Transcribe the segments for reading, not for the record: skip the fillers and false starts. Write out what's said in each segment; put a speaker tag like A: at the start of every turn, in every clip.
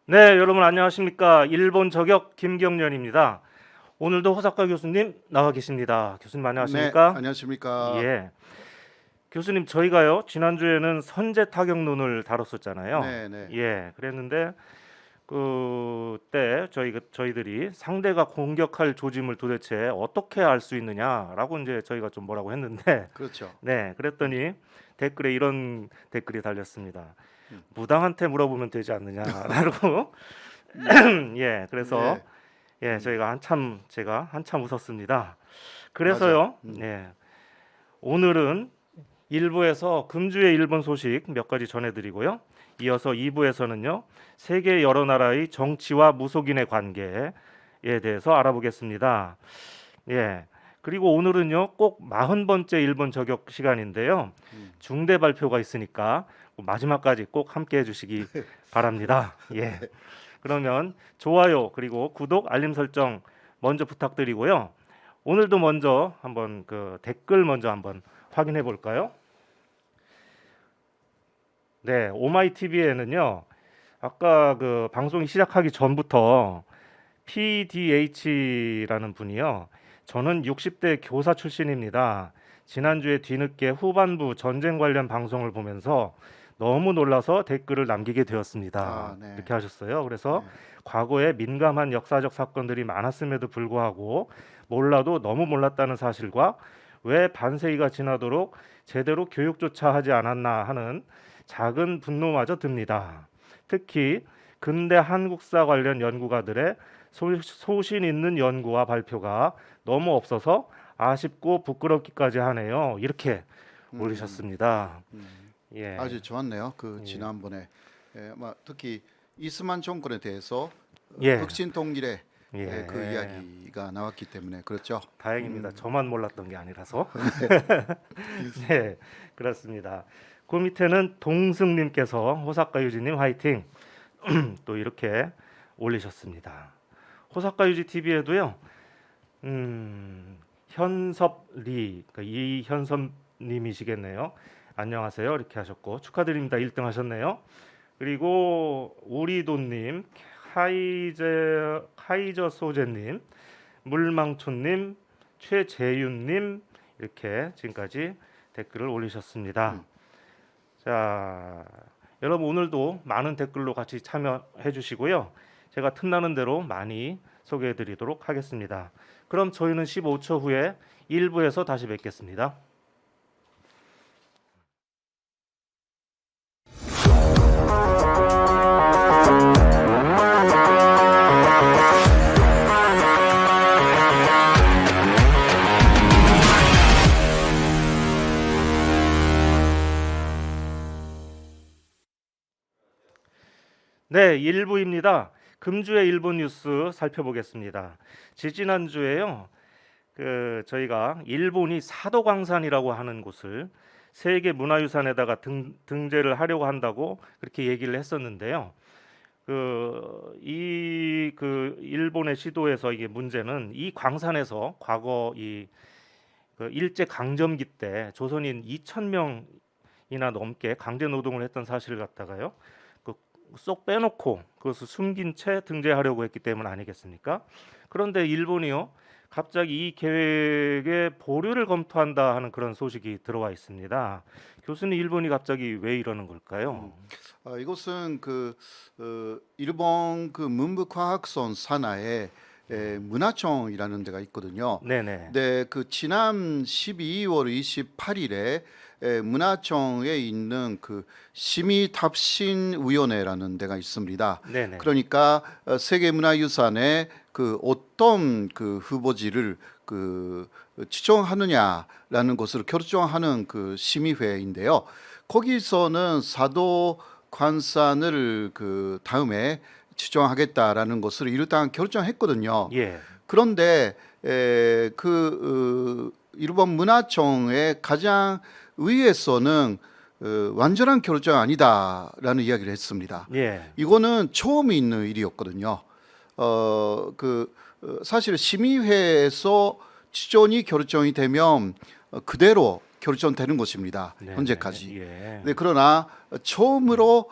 A: 네, 여러분 안녕하십니까? 일본 저격 김경련입니다. 오늘도 호사카 교수님 나와 계십니다. 교수님
B: 네,
A: 안녕하십니까?
B: 안녕하십니까.
A: 예. 교수님 저희가요 지난주에는 선제 타격론을 다뤘었잖아요.
B: 네, 네.
A: 예, 그랬는데 그때 저희들이 상대가 공격할 조짐을 도대체 어떻게 알 수 있느냐라고 이제 저희가 좀 뭐라고 했는데
B: 그렇죠.
A: 네, 그랬더니 댓글에 이런 댓글이 달렸습니다.
B: 음.
A: 무당한테 물어보면 되지 않느냐라고. 예, 그래서
B: 네,
A: 예,
B: 음,
A: 제가 한참 웃었습니다.
B: 맞아요.
A: 그래서요, 예, 오늘은 1부에서 금주의 일본 소식 몇 가지 전해드리고요. 이어서 2부에서는요, 세계 여러 나라의 정치와 무속인의 관계에 대해서 알아보겠습니다. 예, 그리고 오늘은요, 꼭 40번째 일본 저격 시간인데요.
B: 음.
A: 중대 발표가 있으니까 마지막까지 꼭 함께 해주시기 바랍니다. 예. 그러면 좋아요 그리고 구독 알림 설정 먼저 부탁드리고요. 오늘도 먼저 한번 그 댓글 먼저 한번 확인해 볼까요? 네, 오마이 TV에는요. 아까 그 방송이 시작하기 전부터 PDH라는 분이요. 저는 60대 교사 출신입니다. 지난주에 뒤늦게 후반부 전쟁 관련 방송을 보면서 너무 놀라서 댓글을 남기게 되었습니다.
B: 아, 네,
A: 이렇게 하셨어요. 그래서
B: 네,
A: 과거에 민감한 역사적 사건들이 많았음에도 불구하고 몰라도 너무 몰랐다는 사실과 왜 반세기가 지나도록 제대로 교육조차 하지 않았나 하는 작은 분노마저 듭니다. 특히 근대 한국사 관련 연구가들의 소신 있는 연구와 발표가 너무 없어서 아쉽고 부끄럽기까지 하네요. 이렇게
B: 음,
A: 올리셨습니다.
B: 음.
A: 예,
B: 아주 좋았네요. 그
A: 예,
B: 지난번에 특히 이스만 정권에 대해서
A: 예,
B: 혁신 통일의 그
A: 예.
B: 이야기가 나왔기 때문에 그렇죠.
A: 다행입니다.
B: 음,
A: 저만 몰랐던 게 아니라서. 네, 그렇습니다. 그 밑에는 동승님께서 호사카 유지님 화이팅 또 이렇게 올리셨습니다. 호사카 유지 TV에도요. 현섭리 그러니까 이현섭님이시겠네요. 안녕하세요 이렇게 하셨고 축하드립니다. 1등 하셨네요. 그리고 우리도님, 카이저 소제님, 물망초님, 최재윤님 이렇게 지금까지 댓글을 올리셨습니다.
B: 음.
A: 자, 여러분 오늘도 많은 댓글로 같이 참여해 주시고요. 제가 틈나는 대로 많이 소개해 드리도록 하겠습니다. 그럼 저희는 15초 후에 1부에서 다시 뵙겠습니다. 네, 1부입니다. 금주의 일본 뉴스 살펴보겠습니다. 지지난주에요. 그 저희가 일본이 사도광산이라고 하는 곳을 세계 문화유산에다가 등재를 하려고 한다고 그렇게 얘기를 했었는데요. 그 일본의 시도에서 이게 문제는 이 광산에서 과거 그 일제 강점기 때 조선인 2천 명이나 넘게 강제 노동을 했던 사실을 갖다가요. 그 쏙 빼놓고 그것을 숨긴 채 등재하려고 했기 때문 아니겠습니까? 그런데 일본이요. 갑자기 이 계획에 보류를 검토한다 하는 그런 소식이 들어와 있습니다. 교수님, 일본이 갑자기 왜 이러는 걸까요?
B: 이곳은 일본 그 문부과학선 산하에 문화청이라는 데가 있거든요.
A: 네네.
B: 네, 그 지난 12월 28일에 문화청에 있는 그 심의답신위원회라는 데가 있습니다.
A: 네네.
B: 그러니까 세계문화유산에 그 어떤 그 후보지를 그 추천하느냐라는 것을 결정하는 그 심의회인데요. 거기서는 사도 관산을 그 다음에 추정하겠다라는 것을 일단 결정했거든요.
A: 예.
B: 그런데 일본 문화청의 가장 위에서는 완전한 결정 아니다라는 이야기를 했습니다.
A: 예.
B: 이거는 처음 있는 일이었거든요. 사실 심의회에서 추천이 결정이 되면 그대로 결정되는 것입니다.
A: 네네.
B: 현재까지.
A: 예.
B: 네, 그러나 처음으로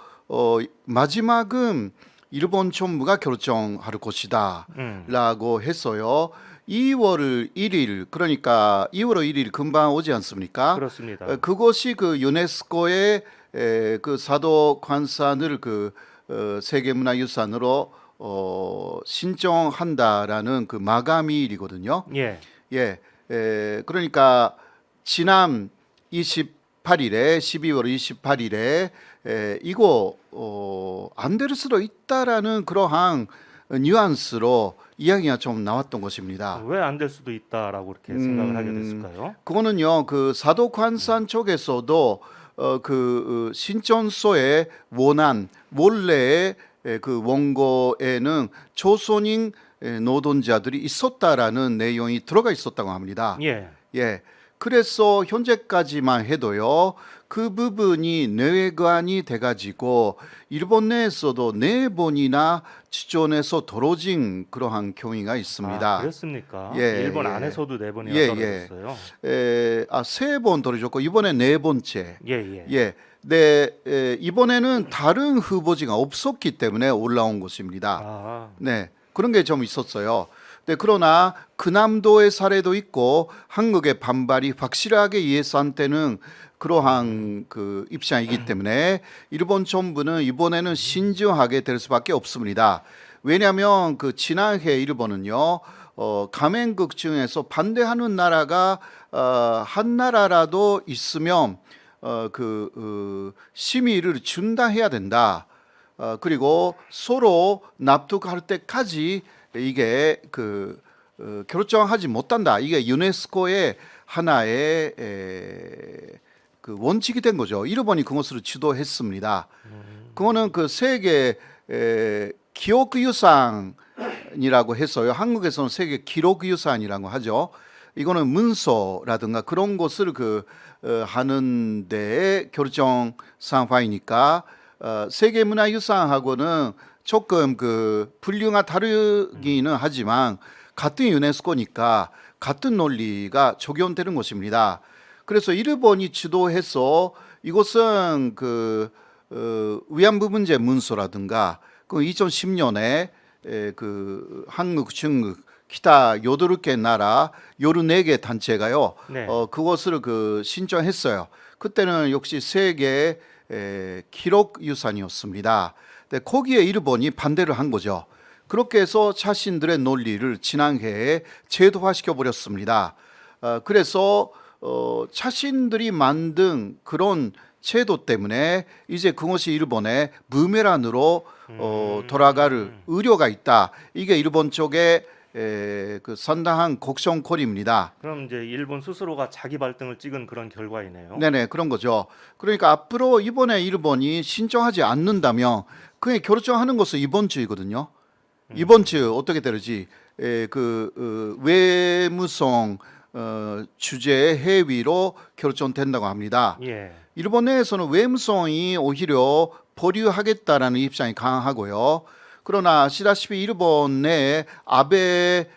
B: 마지막은 일본 정부가 결정할 것이다.
A: 음.
B: 라고 했어요. 2월 1일 그러니까 2월 1일 금방 오지 않습니까?
A: 그렇습니다.
B: 그것이 그 유네스코의 그 사도 관산을 그 세계문화유산으로 신청한다라는 그 마감일이거든요.
A: 예.
B: 예, 그러니까 지난 28일에 12월 28일에 이거 안 될 수도 있다라는 그러한 뉘앙스로 이야기가 좀 나왔던 것입니다.
A: 왜 안 될 수도 있다라고 이렇게 생각을 하게 됐을까요?
B: 그거는요, 그 사도관산 쪽에서도 그 신천소의 원안 원래의 그 원고에는 조선인 노동자들이 있었다라는 내용이 들어가 있었다고 합니다.
A: 예.
B: 예. 그래서 현재까지만 해도요, 그 부분이 내외관이 돼가지고 일본 내에서도 4번이나 지존에서 떨어진 그러한 경위가 있습니다.
A: 아, 그랬습니까?
B: 예,
A: 일본
B: 예.
A: 안에서도 4번이나
B: 예,
A: 떨어졌어요.
B: 3번 떨어졌고 이번에 4번째.
A: 예, 예.
B: 예. 네, 이번에는 다른 후보지가 없었기 때문에 올라온 것입니다.
A: 아,
B: 네, 그런 게 좀 있었어요. 네, 그러나 그남도의 사례도 있고 한국의 반발이 확실하게 예산되는 그러한 그 입장이기 때문에 일본 정부는 이번에는 신중하게 될 수밖에 없습니다. 왜냐하면 그 지난해 일본은요, 가맹국 중에서 반대하는 나라가 한 나라라도 있으면 심의를 중단해야 된다. 그리고 서로 납득할 때까지 이게 결정하지 못한다. 이게 유네스코의 하나의 그 원칙이 된 거죠. 일본이 그것을 주도했습니다. 그거는 그 세계 기록유산이라고 해서요. 한국에서는 세계 기록유산이라고 하죠. 이거는 문서라든가 그런 것을 하는 데에 결정 상황이니까 세계문화유산하고는 조금 그 분류가 다르기는 하지만 같은 유네스코니까 같은 논리가 적용되는 것입니다. 그래서 일본이 주도해서 이것은 위안부 문제 문서라든가 그 2010년에 그 한국, 중국, 기타 8개 나라 14개 단체가요.
A: 네.
B: 그것을 신청했어요. 그때는 역시 세계 기록 유산이었습니다. 근데 거기에 일본이 반대를 한 거죠. 그렇게 해서 자신들의 논리를 지난해에 제도화시켜 버렸습니다. 그래서 자신들이 만든 그런 제도 때문에 이제 그것이 일본의 부메랑으로 돌아갈 우려가 있다. 이게 일본 쪽의 그 상당한 걱정거리입니다.
A: 그럼 이제 일본 스스로가 자기 발등을 찍은 그런 결과이네요.
B: 네네, 그런 거죠. 그러니까 앞으로 이번에 일본이 신청하지 않는다면 그게 결정하는 것은 이번 주이거든요. 이번 주 어떻게 되는지 외무성 주제의 해위로 결정된다고 합니다.
A: 예.
B: 일본 내에서는 외무성이 오히려 보류하겠다라는 입장이 강하고요. 그러나 아시다시피 일본 내 아베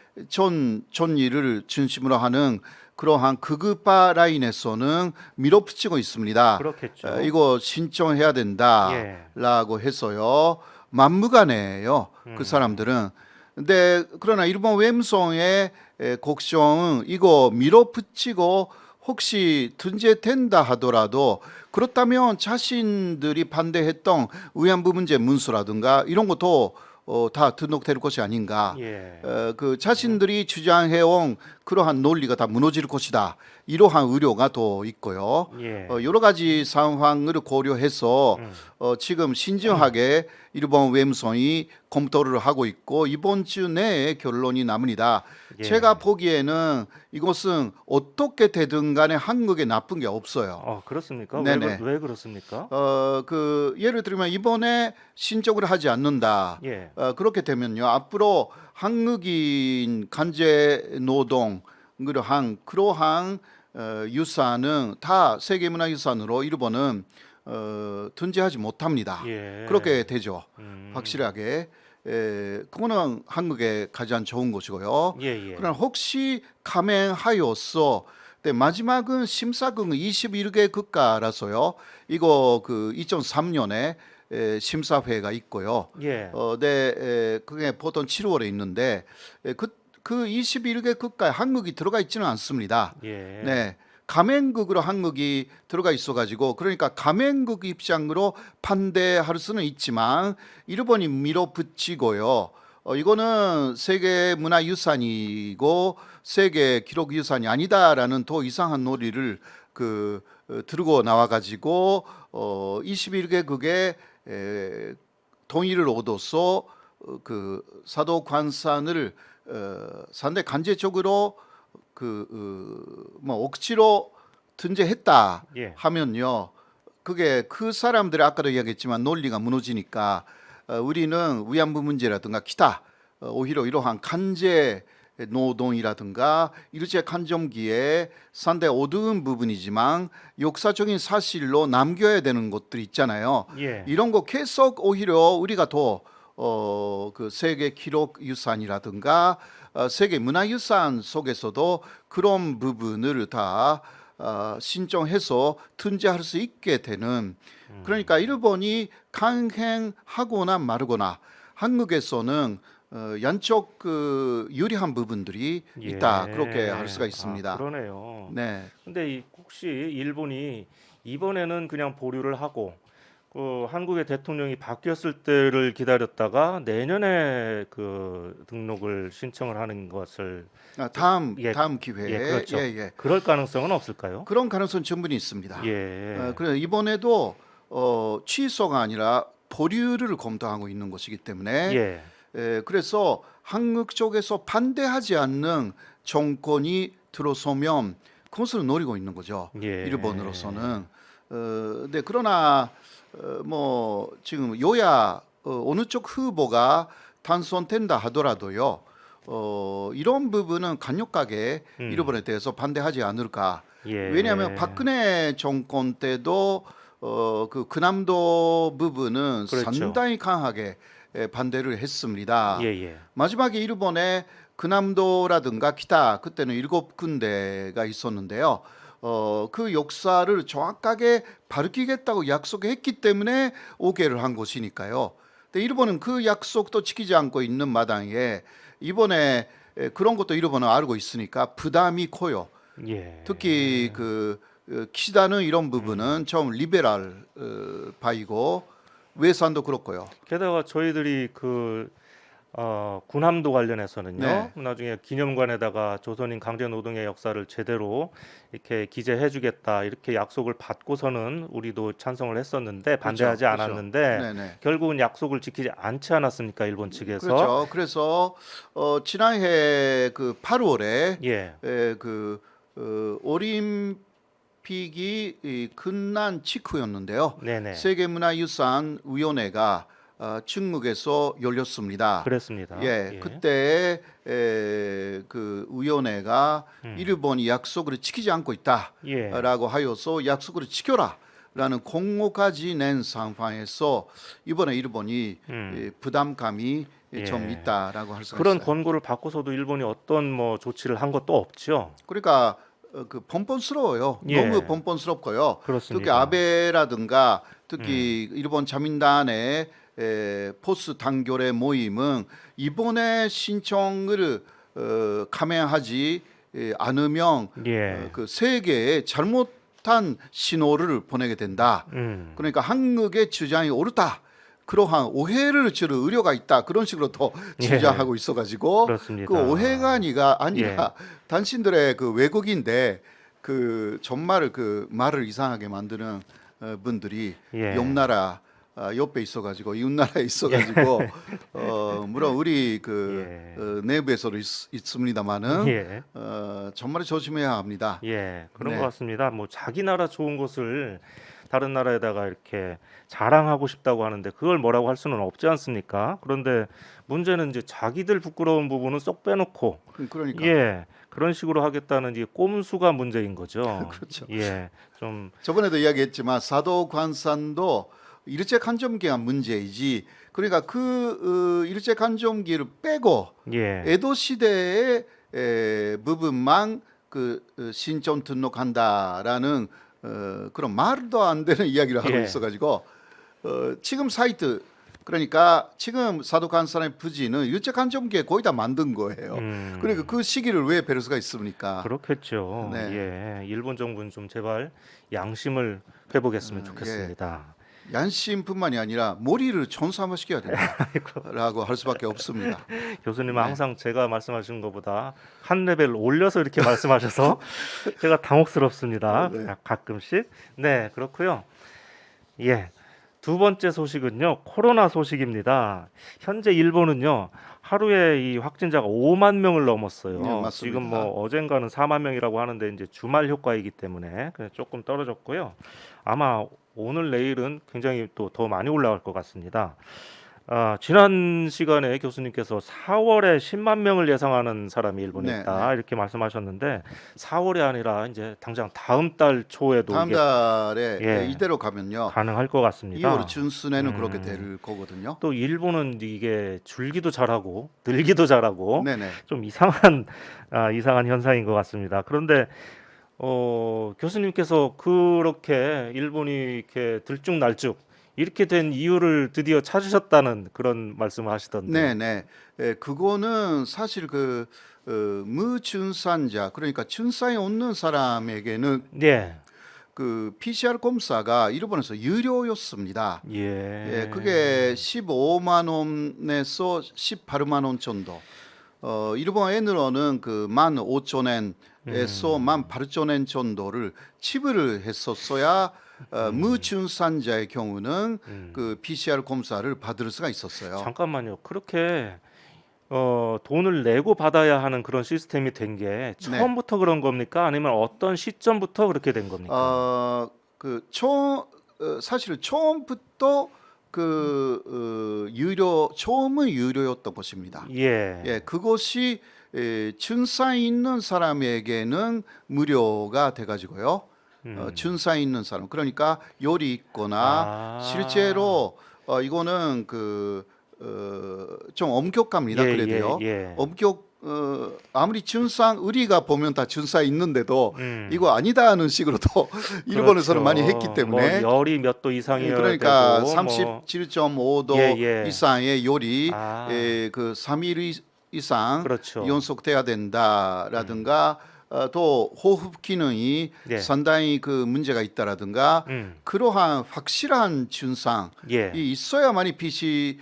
B: 전일을 중심으로 하는 그러한 극우파 라인에서는 밀어붙이고 있습니다.
A: 그렇겠죠.
B: 이거 신청해야
A: 예.
B: 된다라고 해서요. 막무가내예요. 그 사람들은. 근데 그러나 일본 외무성의 걱정은 이거 밀어붙이고 혹시 등재된다 하더라도 그렇다면 자신들이 반대했던 위안부 문제 문서라든가 이런 것도 다 등록될 것이 아닌가.
A: 예.
B: 그 자신들이 주장해온 그러한 논리가 다 무너질 것이다. 이러한 우려가 또 있고요.
A: 예.
B: 여러 가지 상황을 고려해서 지금 신중하게 일본 외무성이 검토를 하고 있고 이번 주 내에 결론이 납니다.
A: 예.
B: 제가 보기에는 이것은 어떻게 되든 간에 한국에 나쁜 게 없어요.
A: 그렇습니까?
B: 네네.
A: 왜 그렇습니까?
B: 예를 들면 이번에 신청을 하지 않는다.
A: 예.
B: 그렇게 되면요. 앞으로 한국인 간제 노동 그러한 유산은 다 세계문화유산으로 일본은 등재하지 못합니다.
A: 예.
B: 그렇게 되죠.
A: 음.
B: 확실하게. 그거는 한국에 가장 좋은 것이고요.
A: 예, 예.
B: 그러나 혹시 감행하여서 마지막은 심사국은 21개 국가라서요. 이거 2003년에 심사회가 있고요.
A: 예.
B: 그게 보통 7월에 있는데 그 21개 국가에 한국이 들어가 있지는 않습니다.
A: 예.
B: 네. 가맹국으로 한국이 들어가 있어가지고 그러니까 가맹국 입장으로 반대할 수는 있지만 일본이 밀어붙이고요. 이거는 세계 문화유산이고 세계 기록유산이 아니다라는 더 이상한 논리를 들고 나와가지고 21개국의 동의를 얻어서 사도 관산을 상당히 간접적으로 뭐 억지로 등재했다
A: 예.
B: 하면요, 그게 그 사람들이 아까도 이야기했지만 논리가 무너지니까 우리는 위안부 문제라든가 기타 오히려 이러한 간제 노동이라든가 일제 간점기에 상당히 어두운 부분이지만 역사적인 사실로 남겨야 되는 것들이 있잖아요.
A: 예.
B: 이런 거 계속 오히려 우리가 더 세계 기록 유산이라든가 세계 문화유산 속에서도 그런 부분을 다 신청해서 등재할 수 있게 되는, 그러니까 일본이 강행하거나 마르거나 한국에서는 양쪽 유리한 부분들이 있다, 그렇게 할 수가 있습니다.
A: 아, 그러네요.
B: 네.
A: 근데 혹시 일본이 이번에는 그냥 보류를 하고 한국의 대통령이 바뀌었을 때를 기다렸다가 내년에 등록을 신청을 하는 것을
B: 다음
A: 예,
B: 기회에
A: 예, 그렇죠.
B: 예.
A: 그럴 가능성은 없을까요?
B: 그런 가능성 충분히 있습니다.
A: 예.
B: 그래 이번에도 취소가 아니라 보류를 검토하고 있는 것이기 때문에
A: 예.
B: 그래서 한국 쪽에서 반대하지 않는 정권이 들어서면 그것을 노리고 있는 거죠.
A: 예.
B: 일본으로서는. 네, 그러나 뭐 지금 여야 어느 쪽 후보가 당선된다 하더라도요. 이런 부분은 강력하게 일본에 대해서 반대하지 않을까.
A: 예.
B: 왜냐하면 박근혜 정권 때도 근남도 부분은
A: 그렇죠.
B: 상당히 강하게 반대를 했습니다.
A: 예.
B: 마지막에 일본에 근남도라든가 기타 그때는 7군데가 있었는데요. 그 역사를 정확하게 밝히겠다고 약속했기 때문에 오케이를 한 것이니까요. 근데 일본은 그 약속도 지키지 않고 있는 마당에 이번에 그런 것도 일본은 알고 있으니까 부담이 커요.
A: 예.
B: 특히 키시다는 이런 부분은 좀 리베랄 바이고 외산도 그렇고요.
A: 게다가 저희들이 군함도 관련해서는요.
B: 네.
A: 나중에 기념관에다가 조선인 강제 노동의 역사를 제대로 이렇게 기재해주겠다 이렇게 약속을 받고서는 우리도 찬성을 했었는데 반대하지
B: 그렇죠.
A: 않았는데
B: 네네.
A: 결국은 약속을 지키지 않지 않았습니까? 일본 측에서.
B: 그렇죠. 그래서 지난해 8월에
A: 예.
B: 올림픽이 끝난 직후였는데요.
A: 네네.
B: 세계문화유산위원회가 중국에서 열렸습니다.
A: 그랬습니다.
B: 예, 그때 그 위원회가 일본이 약속을 지키지 않고
A: 예.
B: 있다라고 하여서 약속을 지켜라라는 공고까지 낸 상황에서 이번에 일본이 부담감이 좀
A: 예.
B: 있다라고 할 수가
A: 그런
B: 있어요.
A: 권고를 받고서도 일본이 어떤 뭐 조치를 한 것도 없죠.
B: 그러니까 번번스러워요.
A: 예.
B: 너무 번번스럽고요. 특히
A: 그렇습니다.
B: 아베라든가 특히 일본 자민당의 포스 단결의 모임은 이번에 신청을 감행하지 않으면
A: 예.
B: 세계에 잘못한 신호를 보내게 된다. 그러니까 한국의 주장이 옳다. 그러한 오해를 줄 우려가 있다. 그런 식으로 더 주장하고 있어가지고
A: 그렇습니다.
B: 그 오해가 아니라 당신들의 외국인데 정말 말을 이상하게 만드는 분들이 옆나라 옆에 있어가지고 이웃나라에 있어가지고 물론 우리 내부에서도 있습니다만은 정말 조심해야 합니다.
A: 예, 그런
B: 네.
A: 것 같습니다. 뭐 자기 나라 좋은 것을 다른 나라에다가 이렇게 자랑하고 싶다고 하는데 그걸 뭐라고 할 수는 없지 않습니까? 그런데 문제는 이제 자기들 부끄러운 부분은 쏙 빼놓고
B: 그러니까
A: 예, 그런 식으로 하겠다는 이 꼼수가 문제인 거죠.
B: 그렇죠.
A: 예, 좀
B: 저번에도 이야기했지만 사도 관산도 일제 간점기가 문제이지. 그러니까 일제 간점기를 빼고
A: 예,
B: 에도 시대의 부분만 신청 등록한다라는 그런 말도 안 되는 이야기를 하고
A: 예.
B: 있어가지고 지금 사이트 그러니까 지금 사도칸산의 부지는 일제 강점기에 거의 다 만든 거예요. 그러니까 그 시기를 왜 배울 수가 있습니까?
A: 그렇겠죠.
B: 네.
A: 예, 일본 정부는 좀 제발 양심을 회복했으면
B: 예.
A: 좋겠습니다.
B: 양심뿐만이 아니라 머리를 천사화시켜야 된다라고 할 수밖에 없습니다.
A: 교수님은
B: 네.
A: 항상 제가 말씀하시는 것보다 한 레벨 올려서 이렇게 말씀하셔서 제가 당혹스럽습니다.
B: 네.
A: 가끔씩. 네, 그렇고요. 예. 두 번째 소식은요. 코로나 소식입니다. 현재 일본은요. 하루에 이 확진자가 5만 명을 넘었어요.
B: 네, 맞습니다.
A: 지금 뭐 어젠가는 4만 명이라고 하는데 이제 주말 효과이기 때문에 그냥 조금 떨어졌고요. 아마 오늘 내일은 굉장히 또 더 많이 올라갈 것 같습니다. 지난 시간에 교수님께서 4월에 10만 명을 예상하는 사람이 일본에
B: 네,
A: 있다 이렇게 말씀하셨는데 4월이 아니라 이제 당장 다음 달 초에도
B: 다음
A: 이게
B: 달에
A: 예.
B: 이대로 가면요.
A: 가능할 것 같습니다.
B: 2월 중순에는 그렇게 될 거거든요.
A: 또 일본은 이게 줄기도 잘하고 늘기도 잘하고
B: 네네.
A: 좀 이상한 현상인 것 같습니다. 그런데 교수님께서 그렇게 일본이 이렇게 들쭉날쭉 이렇게 된 이유를 드디어 찾으셨다는 그런 말씀을 하시던데.
B: 네네. 그거는 사실 무증산자 그러니까 증상이 없는 사람에게는
A: 네.
B: 그 PCR 검사가 일본에서 유료였습니다.
A: 예.
B: 그게 15만 원에서 18만 원 정도. 일본에는 그 15,000엔에서 18,000엔 정도를 지불을 했었어야 무증산자의 경우는 그 PCR 검사를 받을 수가 있었어요.
A: 잠깐만요. 그렇게 돈을 내고 받아야 하는 그런 시스템이 된 게 처음부터 그런 겁니까? 아니면 어떤 시점부터 그렇게 된 겁니까?
B: 사실 처음부터 처음은 유료였던 것입니다.
A: 예.
B: 그것이 증상이 있는 사람에게는 무료가 돼가지고요. 증상이 있는 사람, 그러니까 열이 있거나 실제로 이거는 좀 엄격합니다.
A: 예,
B: 그래도요.
A: 예.
B: 아무리 우리가 보면 다 증상이 있는데도
A: 이거
B: 아니다 하는 식으로 또 일본에서는 많이 했기 때문에
A: 뭐 열이 몇 도 이상이어야
B: 그러니까
A: 되고
B: 37.5도
A: 예.
B: 이상의 열이
A: 아.
B: 3일 이상
A: 그렇죠.
B: 연속돼야 된다라든가 또 호흡 기능이
A: 예.
B: 상당히 문제가 있다라든가 그러한 확실한 증상이
A: 예.
B: 있어야만이 PCR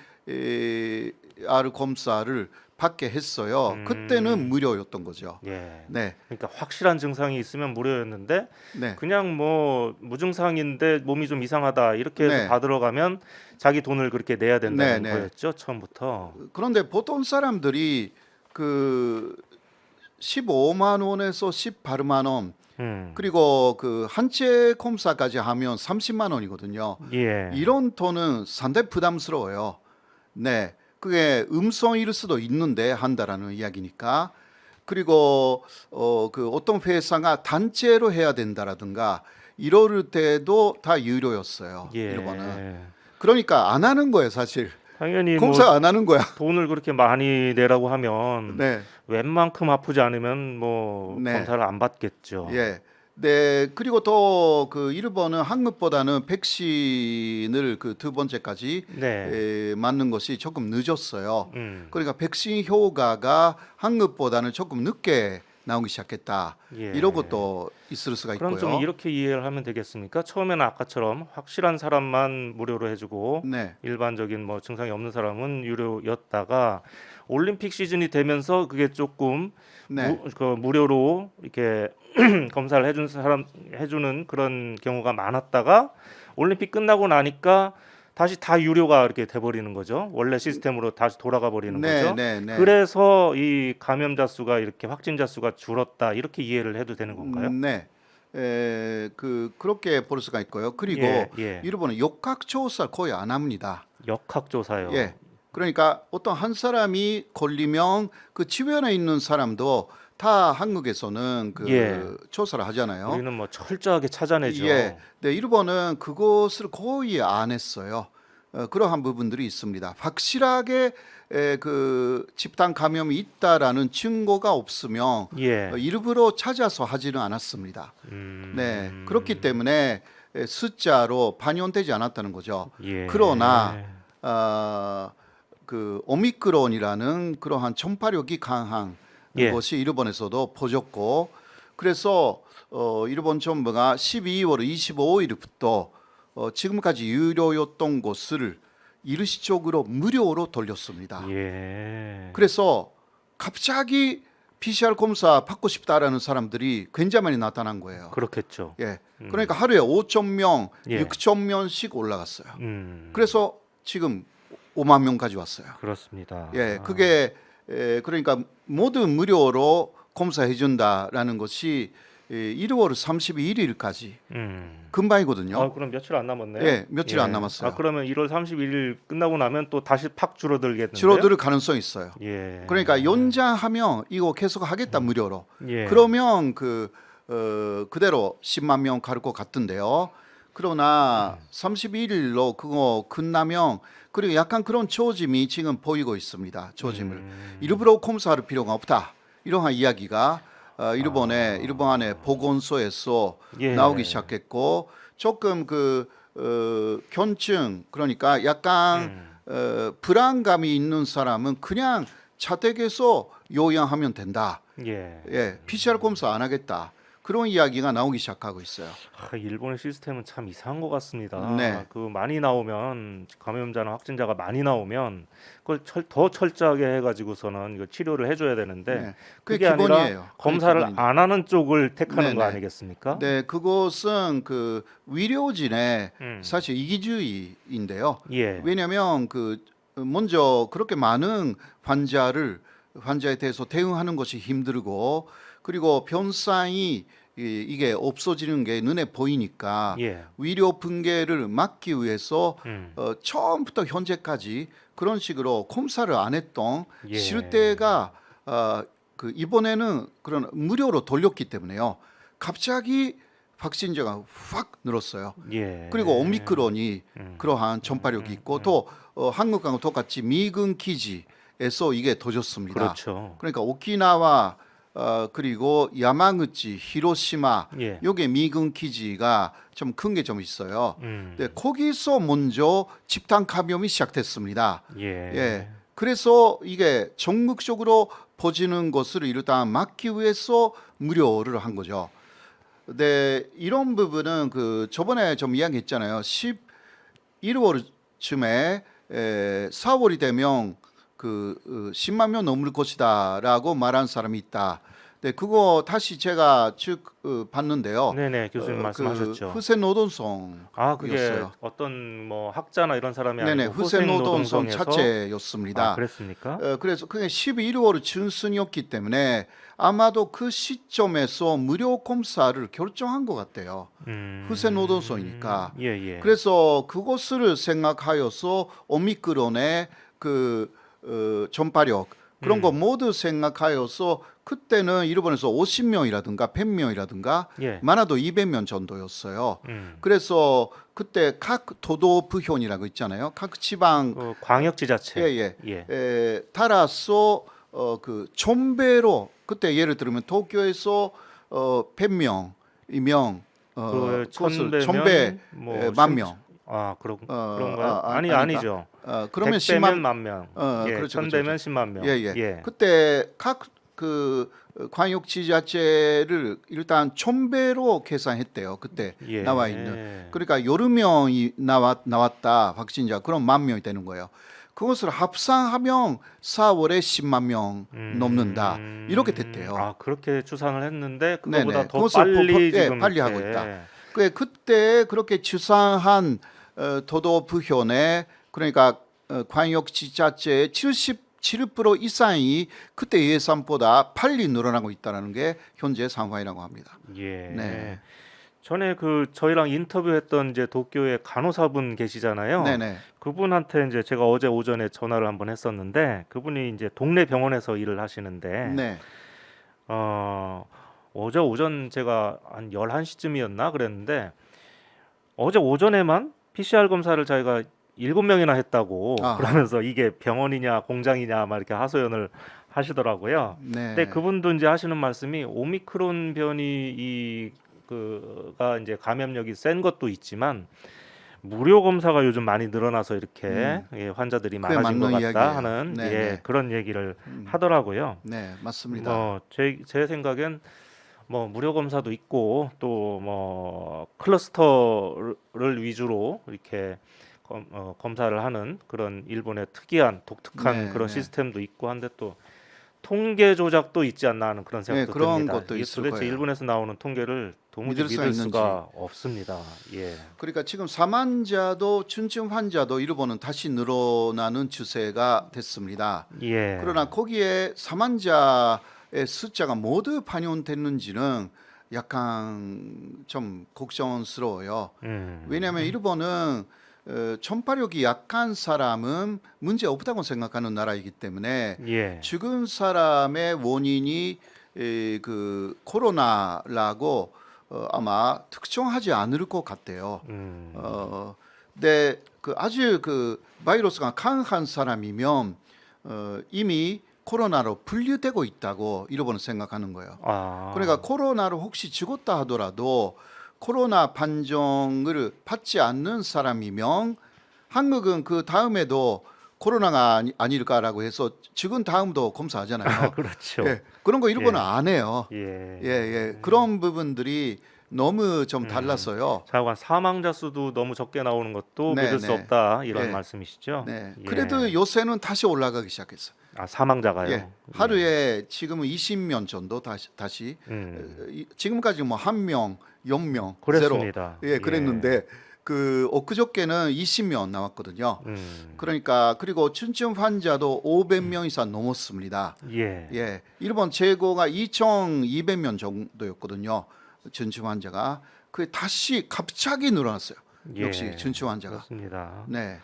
B: 검사를 받게 했어요. 그때는 무료였던 거죠.
A: 예.
B: 네,
A: 그러니까 확실한 증상이 있으면 무료였는데
B: 네.
A: 그냥 뭐 무증상인데 몸이 좀 이상하다 이렇게 해서
B: 네.
A: 받으러 가면 자기 돈을 그렇게 내야 된다는
B: 네.
A: 거였죠, 처음부터.
B: 그런데 보통 사람들이 15만 원에서 18만 원 그리고 한 채 검사까지 하면 30만 원이거든요.
A: 예.
B: 이런 돈은 상당히 부담스러워요. 네, 그게 음성일 수도 있는데 한다라는 이야기니까. 그리고 어떤 회사가 단체로 해야 된다라든가 이럴 때도 다 유료였어요.
A: 예.
B: 일본은. 그러니까 안 하는 거예요, 사실.
A: 당연히
B: 검사
A: 뭐
B: 안 하는 거야.
A: 돈을 그렇게 많이 내라고 하면
B: 네.
A: 웬만큼 아프지 않으면 뭐
B: 네.
A: 검사를 안 받겠죠.
B: 예. 네. 그리고 또 일본은 한국보다는 백신을 두 번째까지
A: 네.
B: 맞는 것이 조금 늦었어요.
A: 음.
B: 그러니까 백신 효과가 한국보다는 조금 늦게 나오기 시작했다.
A: 예.
B: 이런 것도 있을 수가
A: 그럼
B: 있고요.
A: 좀 이렇게 이해를 하면 되겠습니까? 처음에는 아까처럼 확실한 사람만 무료로 해주고
B: 네.
A: 일반적인 뭐 증상이 없는 사람은 유료였다가 올림픽 시즌이 되면서 그게 조금
B: 네.
A: 무료로 이렇게 검사를 해주는 그런 경우가 많았다가 올림픽 끝나고 나니까 다시 다 유료가 이렇게 돼버리는 거죠. 원래 시스템으로 다시 돌아가 버리는 거죠.
B: 네.
A: 그래서 이 감염자 수가 이렇게 확진자 수가 줄었다 이렇게 이해를 해도 되는 건가요?
B: 네. 그렇게 볼 수가 있고요. 그리고
A: 예.
B: 일본은 역학조사 거의 안 합니다.
A: 역학조사요.
B: 예. 그러니까 어떤 한 사람이 걸리면 그 주변에 있는 사람도 다 한국에서는
A: 예.
B: 조사를 하잖아요.
A: 우리는 뭐 철저하게 찾아내죠.
B: 예. 네, 일본은 그것을 거의 안 했어요. 그러한 부분들이 있습니다. 확실하게 집단 감염이 있다라는 증거가 없으면
A: 예.
B: 일부러 찾아서 하지는 않았습니다. 네, 그렇기 때문에 숫자로 반영되지 않았다는 거죠.
A: 예.
B: 그러나 그 오미크론이라는 그러한 전파력이 강한
A: 예.
B: 것이 일본에서도 보졌고, 그래서 일본 정부가 12월 25일부터 지금까지 유료였던 곳을 일시적으로 무료로 돌렸습니다.
A: 예.
B: 그래서 갑자기 PCR 검사 받고 싶다라는 사람들이 굉장히 많이 나타난 거예요.
A: 그렇겠죠.
B: 예. 그러니까 하루에 5천 명,
A: 예.
B: 6천 명씩 올라갔어요. 그래서 지금 5만 명까지 왔어요.
A: 그렇습니다.
B: 예. 그게 그러니까 모두 무료로 검사해 준다라는 것이 1월 31일까지 금방이거든요.
A: 그럼 며칠 안 남았네요.
B: 예, 며칠 안 남았어요.
A: 그러면 1월 31일 끝나고 나면 또 다시 팍 줄어들겠는데요?
B: 줄어들 가능성이 있어요.
A: 예.
B: 그러니까 연장하면 이거 계속 하겠다 무료로.
A: 예.
B: 그러면 그대로 10만 명 갈 것 같은데요. 그러나 31일로 그거 끝나면 그리고 약간 그런 조짐이 지금 보이고 있습니다. 조짐을 일부러 검사할 필요가 없다. 이러한 이야기가 일본의 보건소에서
A: 예.
B: 나오기 시작했고, 조금 견증, 그러니까 약간 불안감이 있는 사람은 그냥 자택에서 요양하면 된다.
A: 예.
B: 예, PCR 검사 안 하겠다. 그런 이야기가 나오기 시작하고 있어요.
A: 일본의 시스템은 참 이상한 것 같습니다.
B: 네.
A: 많이 나오면 감염자나 확진자가 많이 나오면 그걸 더 철저하게 해가지고서는 이거 치료를 해줘야 되는데
B: 네, 그게
A: 그게 아니라
B: 기본이에요. 그게
A: 검사를
B: 기본입니다.
A: 안 하는 쪽을 택하는
B: 네,
A: 거
B: 네.
A: 아니겠습니까?
B: 네, 그것은 의료진의
A: 음.
B: 사실 이기주의인데요.
A: 예.
B: 왜냐하면 먼저 그렇게 많은 환자에 대해서 대응하는 것이 힘들고, 그리고 변상이 이게 없어지는 게 눈에 보이니까
A: 예.
B: 의료 붕괴를 막기 위해서
A: 음.
B: 처음부터 현재까지 그런 식으로 검사를 안 했던
A: 예.
B: 시일때가 이번에는 그런 무료로 돌렸기 때문에요. 갑자기 확진자가 확 늘었어요.
A: 예.
B: 그리고 오미크론이 그러한 전파력이 있고 또 한국과 똑같이 미군 기지에서 이게 도졌습니다.
A: 그렇죠.
B: 그러니까 오키나와 그리고 야마구치, 히로시마
A: 예.
B: 요게 미군 기지가 좀 큰 게 좀 있어요.
A: 음.
B: 네, 거기서 먼저 집단 감염이 시작됐습니다.
A: 예.
B: 예. 그래서 이게 전국적으로 퍼지는 것을 일단 막기 위해서 무료를 한 거죠. 네, 이런 부분은 저번에 좀 이야기했잖아요. 11월쯤에 4월이 되면 10만 명 넘을 것이다라고 말한 사람이 있다. 네, 그거 다시 제가 봤는데요.
A: 네네, 교수님 말씀하셨죠.
B: 후세 노동성.
A: 그게
B: 였어요.
A: 어떤 뭐 학자나 이런 사람이
B: 네네,
A: 아니고
B: 후세 노동성
A: 노동성에서
B: 자체였습니다.
A: 그랬습니까?
B: 그래서 그게 11월 중순이었기 때문에 아마도 그 시점에서 무료 검사를 결정한 것 같아요. 후세 노동성이니까.
A: 예.
B: 그래서 그것을 생각하여서 오미크론의 전파력 그런 거 모두 생각하여서 그때는 일본에서 50명이라든가 100명이라든가
A: 예.
B: 많아도 200명 정도였어요.
A: 음.
B: 그래서 그때 각 도도부현이라고 있잖아요. 각 지방
A: 광역지자체.
B: 예. 따라서 전배로 그때 예를 들면 도쿄에서 100명이면
A: 천배면
B: 만 명.
A: 그런가요?
B: 아닙니까?
A: 아니죠.
B: 그러면
A: 100배면 10,000명.
B: 그렇죠,
A: 천배면 10만 명.
B: 예. 그때 각 광역지자체를 일단 1000배로 계산했대요. 그때
A: 예.
B: 나와 있는. 그러니까 여러 명이 나왔다 확진자 그럼 10,000명이 되는 거예요. 그것을 합산하면 4월에 10만 명 넘는다. 이렇게 됐대요.
A: 그렇게 추산을 했는데
B: 네네.
A: 그거보다 더
B: 그것을
A: 빨리 지금
B: 빨리 하고 있다. 그때 그렇게 추산한 도도부현의 그러니까 광역지자체의 77% 이상이 그때 예산보다 빨리 늘어나고 있다는 게 현재 상황이라고 합니다.
A: 예.
B: 네.
A: 전에 저희랑 인터뷰했던 이제 도쿄의 간호사분 계시잖아요.
B: 네네.
A: 그분한테 이제 제가 어제 오전에 전화를 한번 했었는데 그분이 이제 동네 병원에서 일을 하시는데
B: 네.
A: 어제 오전 제가 한 11시쯤이었나 그랬는데 어제 오전에만 PCR 검사를 저희가 7명이나 했다고 그러면서 이게 병원이냐 공장이냐 막 이렇게 하소연을 하시더라고요.
B: 네.
A: 근데 그분도 이제 하시는 말씀이 오미크론 변이 그가 이제 감염력이 센 것도 있지만 무료 검사가 요즘 많이 늘어나서 이렇게 예, 환자들이
B: 그게
A: 많아진 것
B: 맞는
A: 같다
B: 이야기예요.
A: 하는
B: 네,
A: 예,
B: 네.
A: 그런 얘기를
B: 음,
A: 하더라고요.
B: 네, 맞습니다.
A: 뭐 제 생각엔 뭐 무료 검사도 있고 또 뭐 클러스터를 위주로 이렇게 검사를 하는 그런 일본의 특이한 독특한
B: 네,
A: 그런
B: 네.
A: 시스템도 있고 한데 또 통계 조작도 있지 않나 하는 그런
B: 네,
A: 생각도
B: 그런
A: 듭니다.
B: 것도
A: 이게
B: 있을
A: 도대체
B: 거예요.
A: 일본에서 나오는 통계를 도무지
B: 믿을 수가
A: 믿을
B: 있는지.
A: 수가 없습니다. 예.
B: 그러니까 지금 사망자도 중증 환자도 일본은 다시 늘어나는 추세가 됐습니다.
A: 예.
B: 그러나 거기에 사망자의 숫자가 모두 반영됐는지는 약간 좀 걱정스러워요. 왜냐하면 일본은 전파력이 약한 사람은 문제 없다고 생각하는 나라이기 때문에
A: 예.
B: 죽은 사람의 원인이 그 코로나라고 아마 특정하지 않을 것 같대요. 근데 그 아주 그 바이러스가 강한 사람이면 이미 코로나로 분류되고 있다고 일본은 생각하는 거예요. 그러니까
A: 아.
B: 코로나로 혹시 죽었다 하더라도 코로나 판정을 받지 않는 사람이면 한국은 그 다음에도 코로나가 아닐까라고 해서 죽은 다음도 검사하잖아요.
A: 그렇죠.
B: 예, 그런 거 일본은
A: 예.
B: 안 해요.
A: 예.
B: 예, 예, 그런 부분들이 너무 좀
A: 음.
B: 달라서요.
A: 자관 사망자 수도 너무 적게 나오는 것도
B: 네,
A: 믿을 수
B: 네,
A: 없다 이런
B: 예,
A: 말씀이시죠?
B: 네. 그래도
A: 예.
B: 요새는 다시 올라가기 시작했어요.
A: 아
B: 예,
A: 사망자가요. 예.
B: 하루에 지금은 20명 정도 다시 지금까지 뭐 한 명, 0명, 제로
A: 그랬습니다.
B: 예,
A: 예.
B: 그랬는데 그 엊그저께는 20명 나왔거든요. 그러니까 그리고 중증 환자도 500명 이상 넘었습니다.
A: 예.
B: 예, 일본 최고가 2,200명 정도였거든요. 중증 환자가 그 다시 갑자기 늘어났어요. 역시
A: 예.
B: 중증 환자가.
A: 그렇습니다.
B: 네,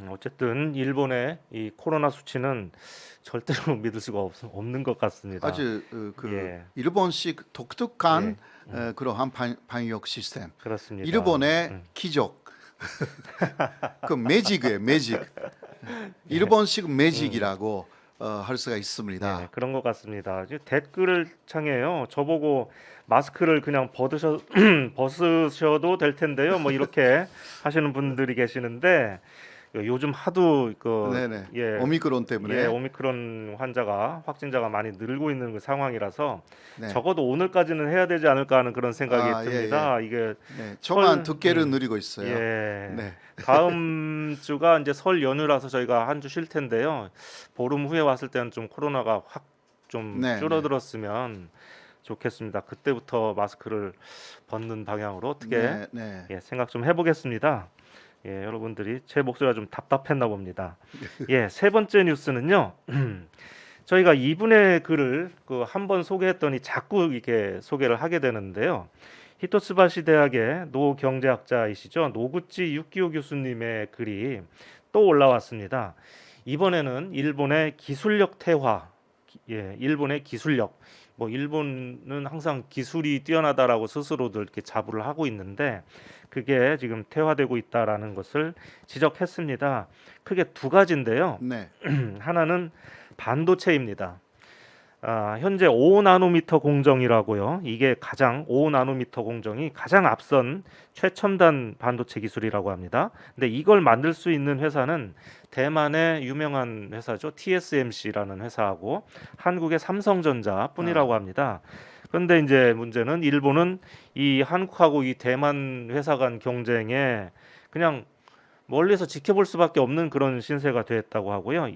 A: 어쨌든 일본의 이 코로나 수치는 절대로 믿을 수가 없는 것 같습니다.
B: 아주 그
A: 예.
B: 일본식 독특한
A: 예.
B: 그러한 방역 시스템.
A: 그렇습니다.
B: 일본의 기적. 그 매직이에요, 매직. 일본식 매직이라고 할 수가
A: 네,
B: 있습니다.
A: 그런 것 같습니다. 이제 댓글 창에요. 저보고 마스크를 그냥 벗으셔도 될 텐데요. 뭐 이렇게 하시는 분들이 계시는데 요즘 하도
B: 네네.
A: 예,
B: 오미크론 때문에.
A: 예, 오미크론 확진자가 많이 늘고 있는 그 상황이라서
B: 네.
A: 적어도 오늘까지는 해야 되지 않을까 하는 그런 생각이
B: 예,
A: 듭니다. 이게
B: 네. 총한
A: 설,
B: 두께를 누리고 있어요.
A: 예.
B: 네.
A: 다음 주가 이제 설 연휴라서 저희가 한 주 쉴 텐데요. 보름 후에 왔을 때는 좀 코로나가 확 좀
B: 네,
A: 줄어들었으면 좋겠습니다. 그때부터 마스크를 벗는 방향으로 어떻게
B: 네, 네.
A: 예, 생각 좀 해보겠습니다. 예, 여러분들이 제 목소리가 좀 답답했나 봅니다. 예, 세 번째 뉴스는요. 저희가 이분의 글을 그 한 번 소개했더니 자꾸 이렇게 소개를 하게 되는데요. 히토츠바시 대학의 노 경제학자이시죠. 노구치 유키오 교수님의 글이 또 올라왔습니다. 이번에는 일본의 기술력 태화, 예, 일본의 기술력. 뭐 일본은 항상 기술이 뛰어나다라고 스스로들 이렇게 자부를 하고 있는데 그게 지금 태화되고 있다라는 것을 지적했습니다. 크게 두 가지인데요.
B: 네.
A: 하나는 반도체입니다. 현재 5나노미터 공정이라고요. 이게 5나노미터 공정이 가장 앞선 최첨단 반도체 기술이라고 합니다. 근데 이걸 만들 수 있는 회사는 대만의 유명한 회사죠. TSMC라는 회사하고 한국의 삼성전자뿐이라고 합니다. 그런데 이제 문제는 일본은 이 한국하고 이 대만 회사 간 경쟁에 그냥 멀리서 지켜볼 수밖에 없는 그런 신세가 됐다고 하고요.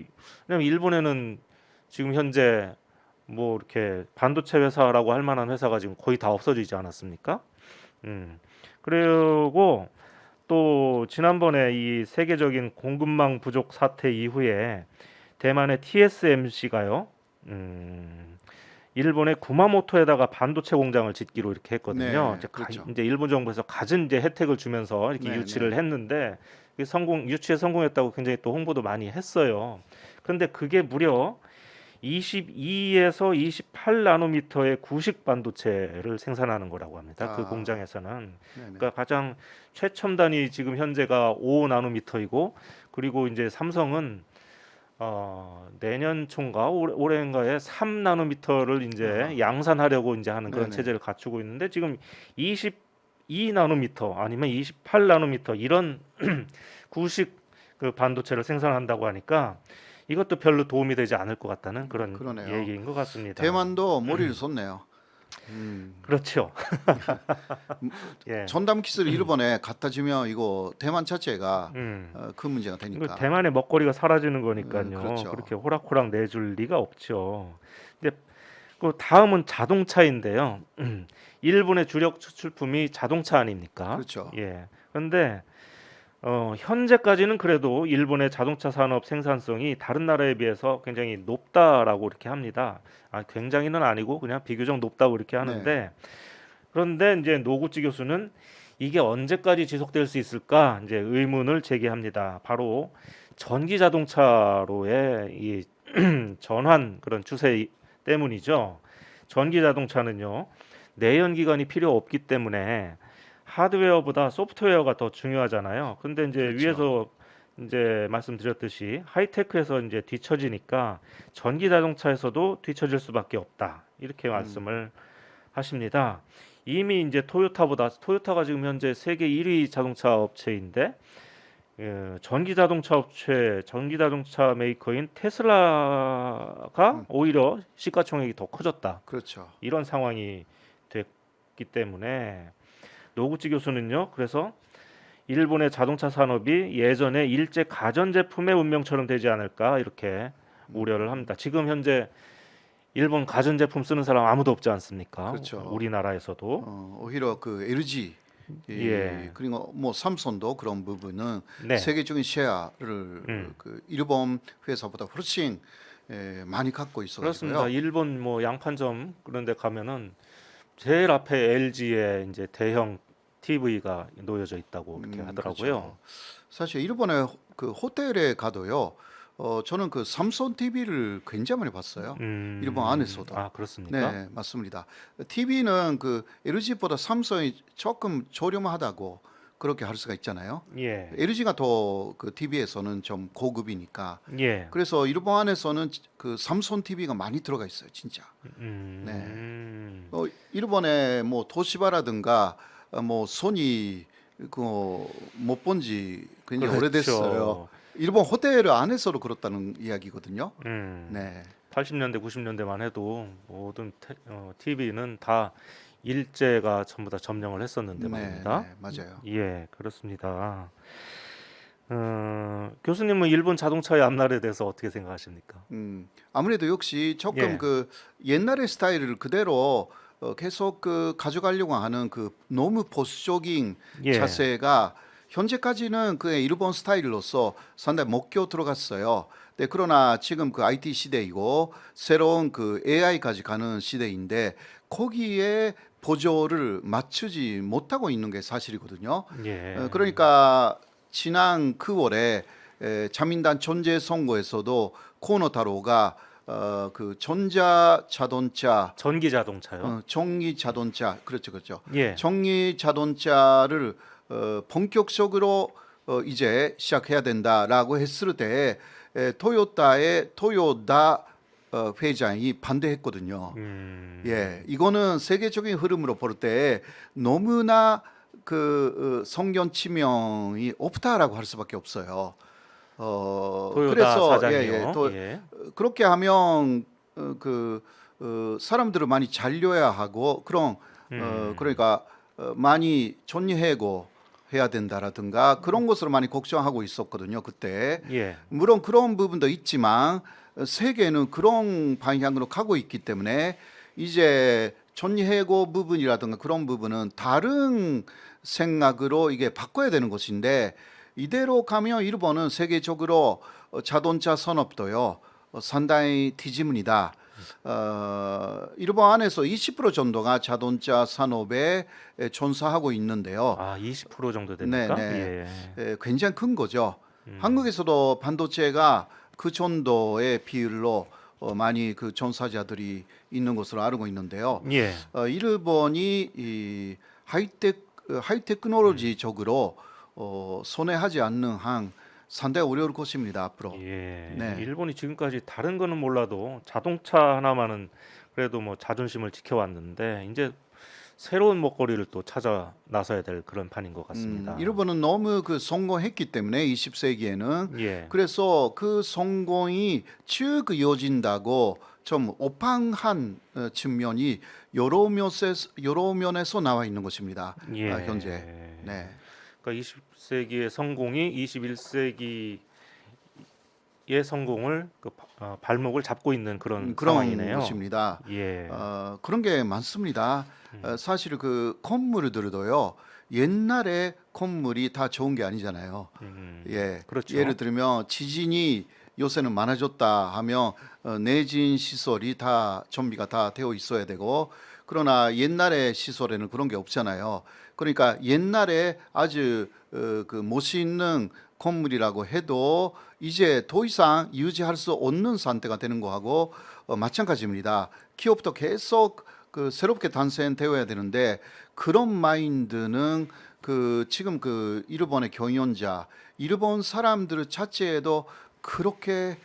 A: 왜냐하면 일본에는 지금 현재 뭐 이렇게 반도체 회사라고 할 만한 회사가 지금 거의 다 없어지지 않았습니까? 그리고 또 지난번에 이 세계적인 공급망 부족 사태 이후에 대만의 TSMC가요. 일본의 구마모토에다가 반도체 공장을 짓기로 이렇게 했거든요.
B: 네,
A: 이제,
B: 그렇죠.
A: 이제 일본 정부에서 갖은 이제 혜택을 주면서 이렇게
B: 네,
A: 유치를 했는데 유치에 성공했다고 굉장히 또 홍보도 많이 했어요. 그런데 그게 무려 22에서 28나노미터의 구식 반도체를 생산하는 거라고 합니다. 그 공장에서는.
B: 네네.
A: 그러니까 가장 최첨단이 지금 현재가 5나노미터이고 그리고 이제 삼성은 내년 초인가 올해인가에 3나노미터를 이제 양산하려고 이제 하는 그런
B: 네네.
A: 체제를 갖추고 있는데 지금 22나노미터 아니면 28나노미터 이런 구식 그 반도체를 생산한다고 하니까 이것도 별로 도움이 되지 않을 것 같다는 그런
B: 그러네요.
A: 얘기인 것 같습니다.
B: 대만도 머리를 썼네요.
A: 그렇죠. 예.
B: 전담 키스를 일본에 갖다 주면 이거 대만 자체가
A: 음.
B: 큰 문제가
A: 이거
B: 되니까.
A: 대만의 먹거리가 사라지는 거니까요.
B: 그렇죠.
A: 그렇게 호락호락 내줄 리가 없죠. 근데 그 다음은 자동차인데요. 일본의 주력 수출품이 자동차 아닙니까?
B: 그렇죠.
A: 예. 그런데 현재까지는 그래도 일본의 자동차 산업 생산성이 다른 나라에 비해서 굉장히 높다라고 이렇게 합니다. 굉장히는 아니고 그냥 비교적 높다고 이렇게 하는데 그런데 이제 노구치 교수는 이게 언제까지 지속될 수 있을까 이제 의문을 제기합니다. 바로 전기 자동차로의 이 전환 그런 추세 때문이죠. 전기 자동차는요 내연 기관이 필요 없기 때문에 하드웨어보다 소프트웨어가 더 중요하잖아요. 근데 이제
B: 그렇죠.
A: 위에서 이제 말씀드렸듯이 하이테크에서 이제 뒤처지니까 전기 자동차에서도 뒤처질 수밖에 없다. 이렇게 말씀을 하십니다. 이미 이제 토요타가 지금 현재 세계 1위 자동차 업체인데 전기 자동차 메이커인 테슬라가 오히려 시가총액이 더 커졌다.
B: 그렇죠.
A: 이런 상황이 됐기 때문에 노구치 교수는요. 그래서 일본의 자동차 산업이 예전에 일제 가전제품의 운명처럼 되지 않을까 이렇게 우려를 합니다. 지금 현재 일본 가전제품 쓰는 사람 아무도 없지 않습니까?
B: 그렇죠.
A: 우리나라에서도.
B: 오히려 그 LG
A: 예.
B: 그리고 뭐 삼성도 그런 부분은
A: 네.
B: 세계적인 쉐어를 그 일본 회사보다 훨씬 많이 갖고
A: 그렇습니다.
B: 있어가지고요.
A: 일본 뭐 양판점 그런 데 가면은 제일 앞에 LG의 이제 대형 TV가 놓여져 있다고 이렇게 하더라고요.
B: 그렇죠. 사실 일본의 그 호텔에 가도요. 저는 그 삼성 TV를 굉장히 많이 봤어요. 일본 안에서도.
A: 그렇습니까?
B: 네, 맞습니다. TV는 그 LG보다 삼성이 조금 저렴하다고 그렇게 할 수가 있잖아요.
A: 예.
B: LG가 더 그 TV에서는 좀 고급이니까.
A: 예.
B: 그래서 일본 안에서는 그 삼성 TV가 많이 들어가 있어요, 진짜. 일본의 뭐 도시바라든가 뭐 소니 그못 본 지 굉장히
A: 그렇죠.
B: 오래됐어요. 일본 호텔 안에서도 그렇다는 이야기거든요. 네,
A: 80년대 90년대만 해도 모든 TV는 다 일제가 전부 다 점령을 했었는데 말입니다.
B: 네, 맞아요.
A: 예, 그렇습니다. 교수님은 일본 자동차의 앞날에 대해서 어떻게 생각하십니까?
B: 아무래도 역시 조금
A: 예.
B: 그 옛날의 스타일을 그대로 계속 그 가져가려고 하는 그 너무 보수적인
A: 예.
B: 자세가 현재까지는 그 일본 스타일로서 상당히 먹혀 들어갔어요. 네, 그러나 지금 그 IT 시대이고 새로운 그 AI까지 가는 시대인데 거기에 보조를 맞추지 못하고 있는 게 사실이거든요.
A: 예.
B: 그러니까 지난 9월에 자민당 전재 선거에서도 코노타로가 그 전자 자동차
A: 전기 자동차요?
B: 전기 자동차 그렇죠.
A: 예.
B: 전기 자동차를 본격적으로 이제 시작해야 된다라고 했을 때 토요타의 토요다 회장이 반대했거든요. 예, 이거는 세계적인 흐름으로 볼 때 너무나 그 성견 치명이 없다라고 할 수밖에 없어요.
A: 토요타
B: 그래서
A: 사장이요.
B: 또
A: 예.
B: 그렇게 하면 사람들을 많이 잘려야 하고 그런 그러니까 많이 존리하고 해야 된다라든가 그런 것으로 많이 걱정하고 있었거든요 그때.
A: 예.
B: 물론 그런 부분도 있지만 세계는 그런 방향으로 가고 있기 때문에 이제 존리해고 부분이라든가 그런 부분은 다른 생각으로 이게 바꿔야 되는 것인데 이대로 가면 일본은 세계적으로 자동차 산업도요 상당히 뒤집니다. 일본 안에서 20% 정도가 자동차 산업에 종사하고 있는데요.
A: 20% 정도 됩니까?
B: 네.
A: 예.
B: 굉장히 큰 거죠. 한국에서도 반도체가 그 정도의 비율로 많이 그 종사자들이 있는 것으로 알고 있는데요.
A: 예.
B: 일본이 이 하이테크놀로지적으로 손해하지 않는 한 상당히 어려울 것입니다. 앞으로.
A: 예.
B: 네.
A: 일본이 지금까지 다른 거는 몰라도 자동차 하나만은 그래도 뭐 자존심을 지켜왔는데 이제 새로운 먹거리를 또 찾아 나서야 될 그런 판인 것 같습니다.
B: 일본은 너무 그 성공했기 때문에 20세기에는
A: 예.
B: 그래서 그 성공이 쭉 이어진다고 좀 오판한 측면이 여러 면에서 나와 있는 것입니다.
A: 예.
B: 현재. 네.
A: 그러니까 20세기의 성공이 21세기의 성공을 발목을 잡고 있는 그런
B: 그런
A: 상황이네요.
B: 것입니다.
A: 예.
B: 그런 게 많습니다. 사실 그 건물들도요. 옛날에 건물이 다 좋은 게 아니잖아요. 예.
A: 그렇죠.
B: 예를 들면 지진이 요새는 많아졌다 하면 내진 시설이 다 정비가 다 되어 있어야 되고 그러나 옛날의 시설에는 그런 게 없잖아요. 그러니까 옛날에 아주 그 멋있는 건물이라고 해도 이제 더 이상 유지할 수 없는 상태가 되는 거하고 마찬가지입니다. 기업도 계속 그 새롭게 탄생되어야 되는데 그런 마인드는 그 지금 그 일본의 경영자, 일본 사람들 자체에도 그렇게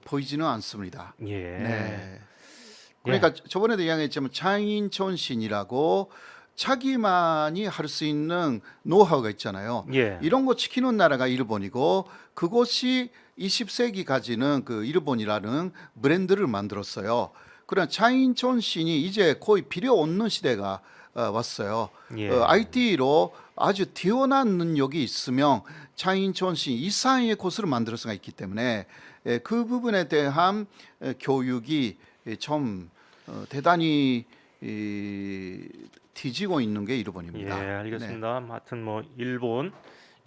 B: 보이지는 않습니다.
A: 예.
B: 네. 그러니까 저번에도 이야기했지만 차인촌 신이라고 자기만이 할 수 있는 노하우가 있잖아요.
A: 예.
B: 이런 거 지키는 나라가 일본이고 그것이 20세기까지는 그 일본이라는 브랜드를 만들었어요. 그러나 차인촌 신이 이제 거의 필요 없는 시대가 왔어요.
A: 예.
B: IT로 아주 뛰어난 능력이 있으면 차인촌 신 이상의 곳을 만들 수가 있기 때문에 그 부분에 대한 교육이 좀 대단히 뒤지고 있는 게
A: 예,
B: 일본입니다. 네.
A: 알겠습니다. 하여튼 뭐 일본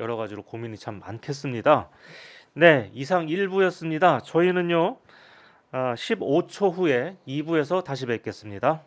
A: 여러 가지로 고민이 참 많겠습니다. 네, 이상 1부였습니다. 저희는요 15초 후에 2부에서 다시 뵙겠습니다.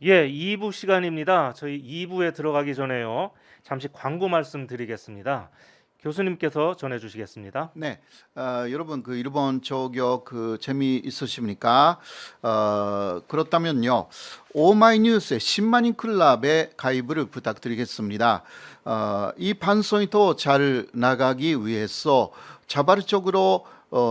A: 예, 2부 시간입니다. 저희 2부에 들어가기 전에요. 잠시 광고 말씀드리겠습니다. 교수님께서 전해 주시겠습니다.
B: 네, 여러분 그 일본 저격 그 재미 있으십니까? 그렇다면요, 오마이뉴스의 10만인 클럽에 가입을 부탁드리겠습니다. 이 방송이 더 잘 나가기 위해서 자발적으로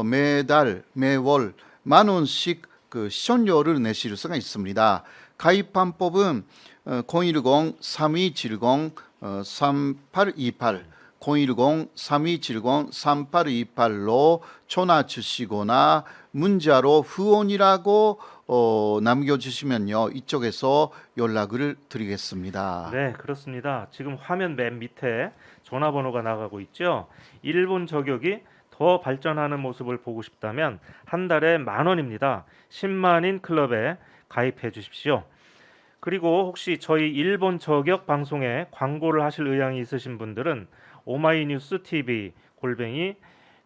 B: 매달 매월 10,000원씩 그 시청료를 내실 수가 있습니다. 가입 방법은 010-3270-3828 010-3270-3828로 전화 주시거나 문자로 후원이라고 남겨주시면요 이쪽에서 연락을 드리겠습니다.
A: 네, 그렇습니다. 지금 화면 맨 밑에 전화번호가 나가고 있죠. 일본 저격이 더 발전하는 모습을 보고 싶다면 한 달에 10,000원입니다. 10만인 클럽에 가입해 주십시오. 그리고 혹시 저희 일본 저격 방송에 광고를 하실 의향이 있으신 분들은 오마이뉴스 TV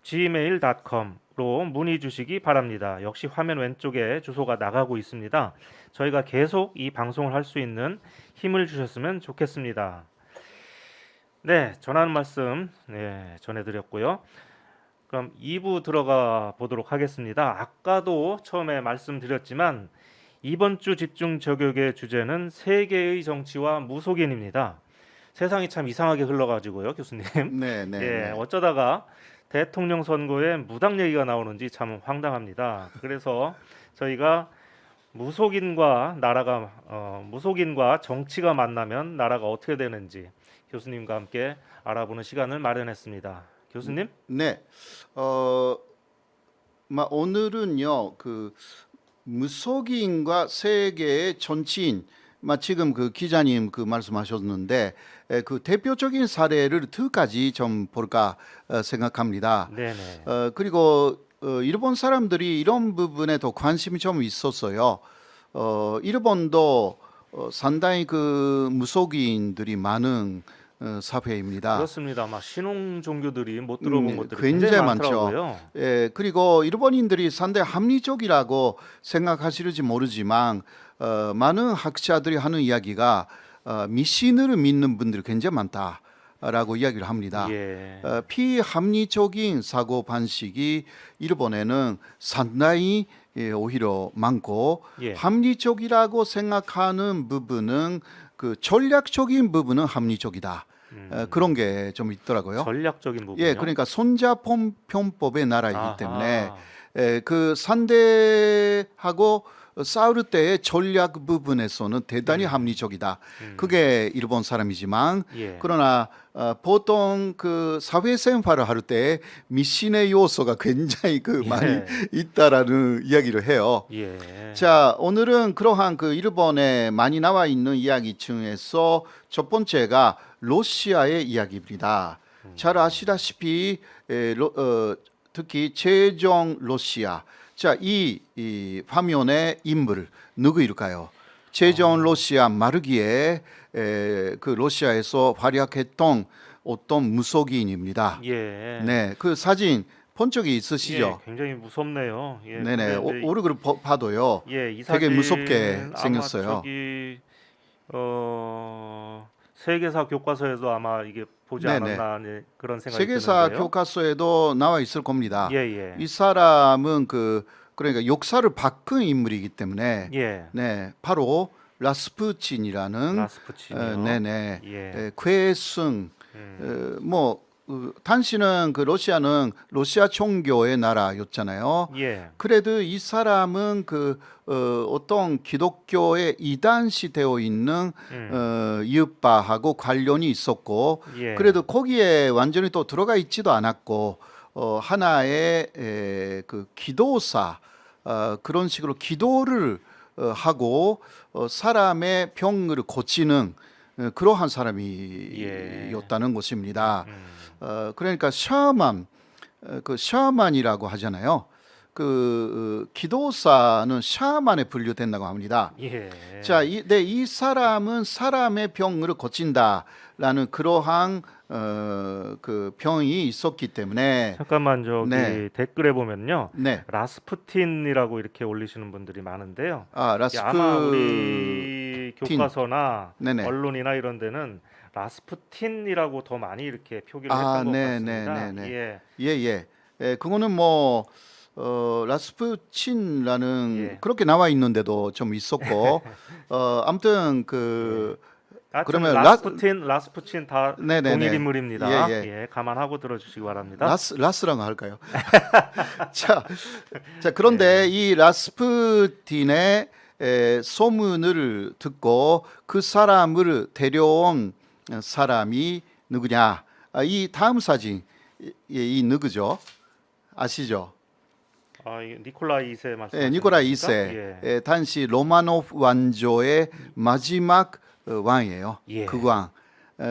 A: @gmail.com로 문의 주시기 바랍니다. 역시 화면 왼쪽에 주소가 나가고 있습니다. 저희가 계속 이 방송을 할 수 있는 힘을 주셨으면 좋겠습니다. 네, 전하는 말씀 전해드렸고요. 그럼 2부 들어가 보도록 하겠습니다. 아까도 처음에 말씀드렸지만 이번 주 집중 저격의 주제는 세계의 정치와 무속인입니다. 세상이 참 이상하게 흘러가지고요, 교수님.
B: 네.
A: 어쩌다가 대통령 선거에 무당 얘기가 나오는지 참 황당합니다. 그래서 저희가 무속인과 정치가 만나면 나라가 어떻게 되는지 교수님과 함께 알아보는 시간을 마련했습니다. 교수님?
B: 네. 오늘은요 그 무속인과 세계의 정치인, 지금 그 기자님 그 말씀하셨는데 그 대표적인 사례를 두 가지 좀 볼까 생각합니다.
A: 네네.
B: 그리고 일본 사람들이 이런 부분에 더 관심이 좀 있었어요. 일본도 상당히 그 무속인들이 많은 사회입니다.
A: 그렇습니다. 막 신흥 종교들이 못 들어본 것들이
B: 굉장히
A: 굉장히
B: 많죠.
A: 많더라고요.
B: 그리고 일본인들이 상당히 합리적이라고 생각하실지 모르지만 많은 학자들이 하는 이야기가 미신을 믿는 분들이 굉장히 많다. 라고 이야기를 합니다.
A: 예.
B: 피합리적인 사고 방식이 일본에는 상당히 오히려 많고
A: 예.
B: 합리적이라고 생각하는 부분은 그 전략적인 부분은 합리적이다. 그런 게 좀 있더라고요.
A: 전략적인 부분이요.
B: 예, 그러니까 손자편법의 나라이기 때문에
A: 아하.
B: 그 상대하고 싸울 때의 전략 부분에서는 대단히 합리적이다. 그게 일본 사람이지만
A: 예.
B: 그러나 보통 그 사회생활을 할 때 미신의 요소가 굉장히 그 많이 있다라는 이야기를 해요.
A: 예.
B: 자, 오늘은 그러한 그 일본에 많이 나와 있는 이야기 중에서 첫 번째가 러시아의 이야기입니다. 잘 아시다시피 특히 제정 러시아. 자, 이 화면의 인물 누구일까요? 제정 러시아 말기에 그 러시아에서 활약했던 어떤 무속인입니다.
A: 예.
B: 네, 그 사진 본 적이 있으시죠?
A: 예, 굉장히 무섭네요. 예.
B: 네네,
A: 근데
B: 오르그를 봐도요.
A: 예, 이
B: 되게
A: 사진
B: 무섭게
A: 아마
B: 생겼어요.
A: 저기 세계사 교과서에도 아마 이게 보지
B: 네네.
A: 않았나 그런 생각이
B: 세계사
A: 드는데요.
B: 교과서에도 나와 있을 겁니다.
A: 예, 예.
B: 이 사람은 그러니까 역사를 바꾼 인물이기 때문에
A: 예.
B: 네, 바로 라스푸친이라는
A: 라스푸친이요.
B: 네네
A: 예.
B: 괴승 당시는 그 러시아는 러시아 종교의 나라였잖아요.
A: 예.
B: 그래도 이 사람은 어떤 기독교에 이단시 되어 있는 이웃파하고 관련이 있었고
A: 예.
B: 그래도 거기에 완전히 또 들어가 있지도 않았고 하나의 그 기도사 그런 식으로 기도를 하고 사람의 병을 고치는 그러한 사람이었다는 것입니다. 그러니까 샤만이라고 하잖아요. 기도사는 샤만에 분류된다고 합니다.
A: 예.
B: 자, 이 사람은 사람의 병을 고친다라는 그러한 그 병이 있었기 때문에
A: 잠깐만 저기
B: 네.
A: 댓글에 보면요.
B: 네.
A: 라스푸틴이라고 이렇게 올리시는 분들이 많은데요.
B: 아,
A: 이게 아마 우리 교과서나
B: 네네.
A: 언론이나 이런 데는 라스푸틴이라고 더 많이 이렇게 표기를
B: 아,
A: 했던 것
B: 네,
A: 같습니다.
B: 네, 네, 네.
A: 예.
B: 예. 그거는 라스푸친이라는
A: 예.
B: 그렇게 나와 있는데도 좀 있었고 아무튼
A: 하여튼
B: 그러면
A: 라스푸친 다
B: 네네네.
A: 동일 인물입니다.
B: 예.
A: 예, 감안하고 들어주시기 바랍니다.
B: 라스라고 할까요? 자, 그런데 이 라스푸틴의 소문을 듣고 그 사람을 데려온 사람이 누구냐? 이 다음 사진 이 누구죠? 아시죠?
A: 이게 니콜라이 2세 말씀.
B: 예, 니콜라이 2세. 당시 로마노프 왕조의 마지막 왕이에요.
A: 예.
B: 그 왕.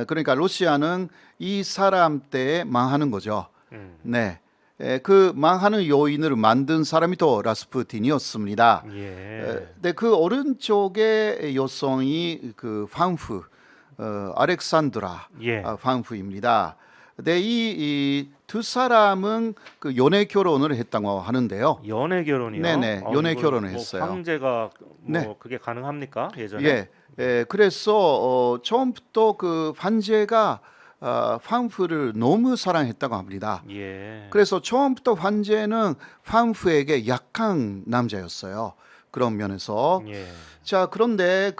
B: 그러니까 러시아는 이 사람 때에 망하는 거죠. 네. 그 망하는 요인을 만든 사람이 또 라스푸틴이었습니다.
A: 예.
B: 네, 그 오른쪽의 여성이 그 황후 알렉산드라
A: 예.
B: 황후입니다. 네, 이 두 사람은 그 연애 결혼을 했다고 하는데요.
A: 연애 결혼이요?
B: 네네, 연애
A: 이거
B: 결혼을
A: 뭐
B: 했어요.
A: 황제가
B: 네.
A: 그게 가능합니까? 예전에?
B: 그래서 처음부터 그 황제가 황후를 너무 사랑했다고 합니다.
A: 예.
B: 그래서 처음부터 황제는 황후에게 약한 남자였어요. 그런 면에서.
A: 예.
B: 자, 그런데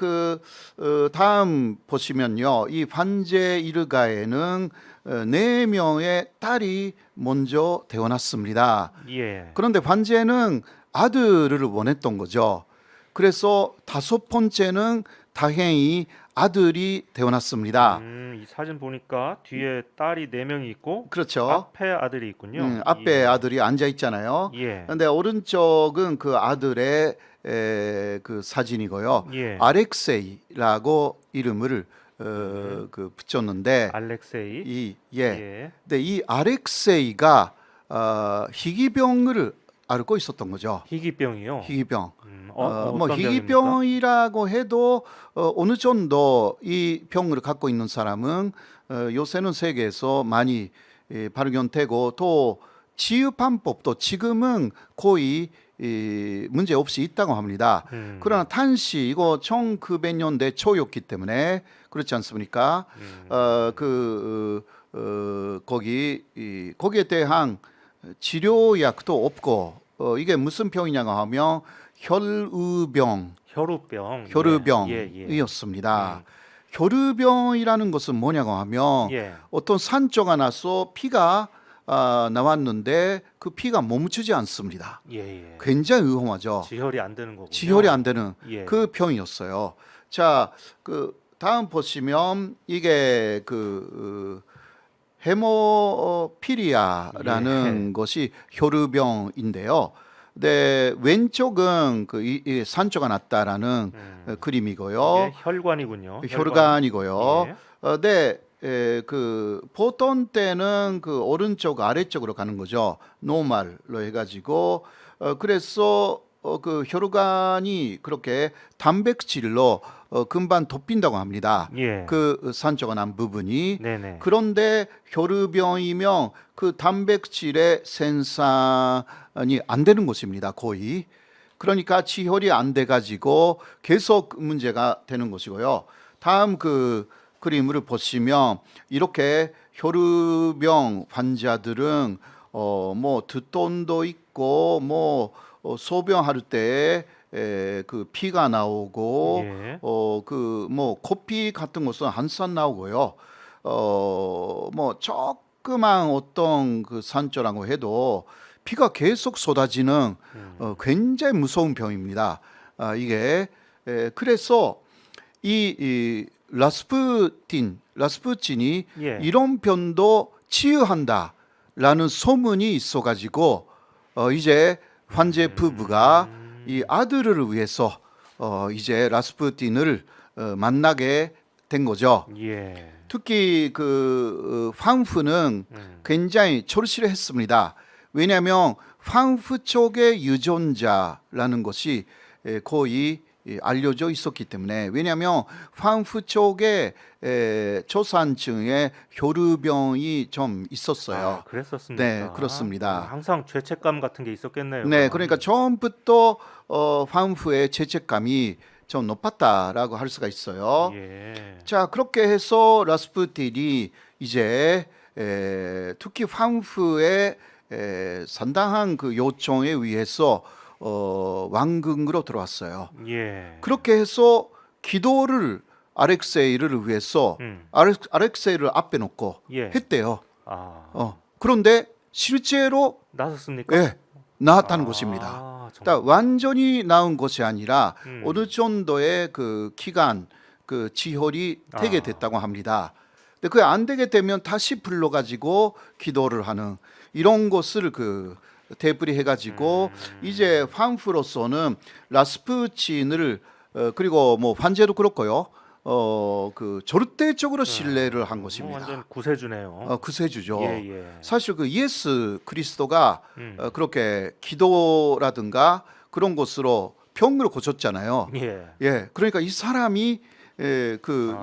B: 다음 보시면요. 이 황제 일가에는 4명의 딸이 먼저 태어났습니다.
A: 예.
B: 그런데 황제는 아들을 원했던 거죠. 그래서 5번째는 다행히 아들이 태어났습니다.
A: 이 사진 보니까 뒤에 딸이 4명이 있고
B: 그렇죠.
A: 앞에 아들이 있군요.
B: 앞에
A: 예.
B: 아들이 앉아 있잖아요.
A: 예.
B: 그런데 오른쪽은 그 아들의 그 사진이고요.
A: 예.
B: 알렉세이라고 이름을 붙였는데
A: 알렉세이.
B: 근데 이 알렉세이가 희귀병을 앓고 있었던 거죠.
A: 희귀병이요.
B: 희귀병.
A: 어떤 병입니까?
B: 희귀병이라고 해도 어느 정도 이 병을 갖고 있는 사람은 요새는 세계에서 많이 발견되고 또 치유 방법도 지금은 거의 문제 없이 있다고 합니다. 그러나 탄시 이거 1900년대 초였기 때문에 그렇지 않습니까? 거기에 대한 치료약도 없고 이게 무슨 병이냐고 하면 혈우병.
A: 혈우병. 예, 예.
B: 혈우병이었습니다. 혈우병이라는 것은 뭐냐고 하면
A: 예.
B: 어떤 산조가 나서 피가 나왔는데 그 피가 멈추지 않습니다.
A: 예, 예.
B: 굉장히 위험하죠.
A: 지혈이 안 되는 거군요.
B: 지혈이 안 되는
A: 예.
B: 그 병이었어요. 자, 그 다음 보시면 이게 그 헤모피리아라는 것이 혈우병인데요. 네, 왼쪽은 이 산조가 났다라는 그림이고요.
A: 이게 혈관이군요.
B: 혈관이고요.
A: 예.
B: 네, 그 보통 때는 그 오른쪽 아래쪽으로 가는 거죠. 노멀로 해가지고 그래서 그 혈관이 그렇게 단백질로 금방 덮인다고 합니다.
A: 예.
B: 그 산조가 난 부분이.
A: 네네.
B: 그런데 혈우병이면 그 단백질의 생산이 안 되는 것입니다. 거의. 그러니까 지혈이 안 돼 가지고 계속 문제가 되는 것이고요. 다음 그 그림을 보시면 이렇게 혈우병 환자들은 뭐 두통도 있고 뭐 소변할 때 그 피가 나오고
A: 예.
B: 그 뭐 코피 같은 것은 한산 나오고요. 뭐 조그만 어떤 그 산조라고 해도 피가 계속 쏟아지는 굉장히 무서운 병입니다. 이게 그래서 이 라스푸틴이
A: 예.
B: 이런 병도 치유한다라는 소문이 있어가지고 이제 환자의 부부가 이 아들을 위해서 이제 라스푸틴을 만나게 된 거죠.
A: 예.
B: 특히 그 황후는 굉장히 절실했습니다. 왜냐하면 황후 쪽의 유전자라는 것이 거의 알려져 있었기 때문에. 왜냐하면 황후 쪽에 조산층에 혈우병이 좀 있었어요.
A: 그랬었습니까?
B: 네, 그렇습니다.
A: 항상 죄책감 같은 게 있었겠네요.
B: 네,
A: 그럼.
B: 그러니까 처음부터 황후의 죄책감이 좀 높았다라고 할 수가 있어요.
A: 예.
B: 자, 그렇게 해서 라스푸틴이 이제 특히 황후의 상당한 그 요청에 의해서 왕궁으로 들어왔어요.
A: 예.
B: 그렇게 해서 기도를 알렉세이를 위해서 알렉세이를 앞에 놓고
A: 예.
B: 했대요.
A: 아,
B: 그런데 실제로
A: 나섰습니까?
B: 나았다는 것입니다.
A: 정말.
B: 완전히 나은 것이 아니라 어느 정도의 그 기간 그 지혈이 되게 됐다고 합니다. 근데 그게 안 되게 되면 다시 불러가지고 기도를 하는 이런 것을 그 되풀이 해가지고 이제 황후로서는 라스푸틴을 그리고 뭐 환자도 그렇고요. 그 절대적으로 신뢰를 한 것입니다.
A: 완전 구세주네요.
B: 구세주죠.
A: 예.
B: 사실 그 예수 그리스도가 그렇게 기도라든가 그런 것으로 병을 고쳤잖아요.
A: 예.
B: 예, 그러니까 이 사람이 그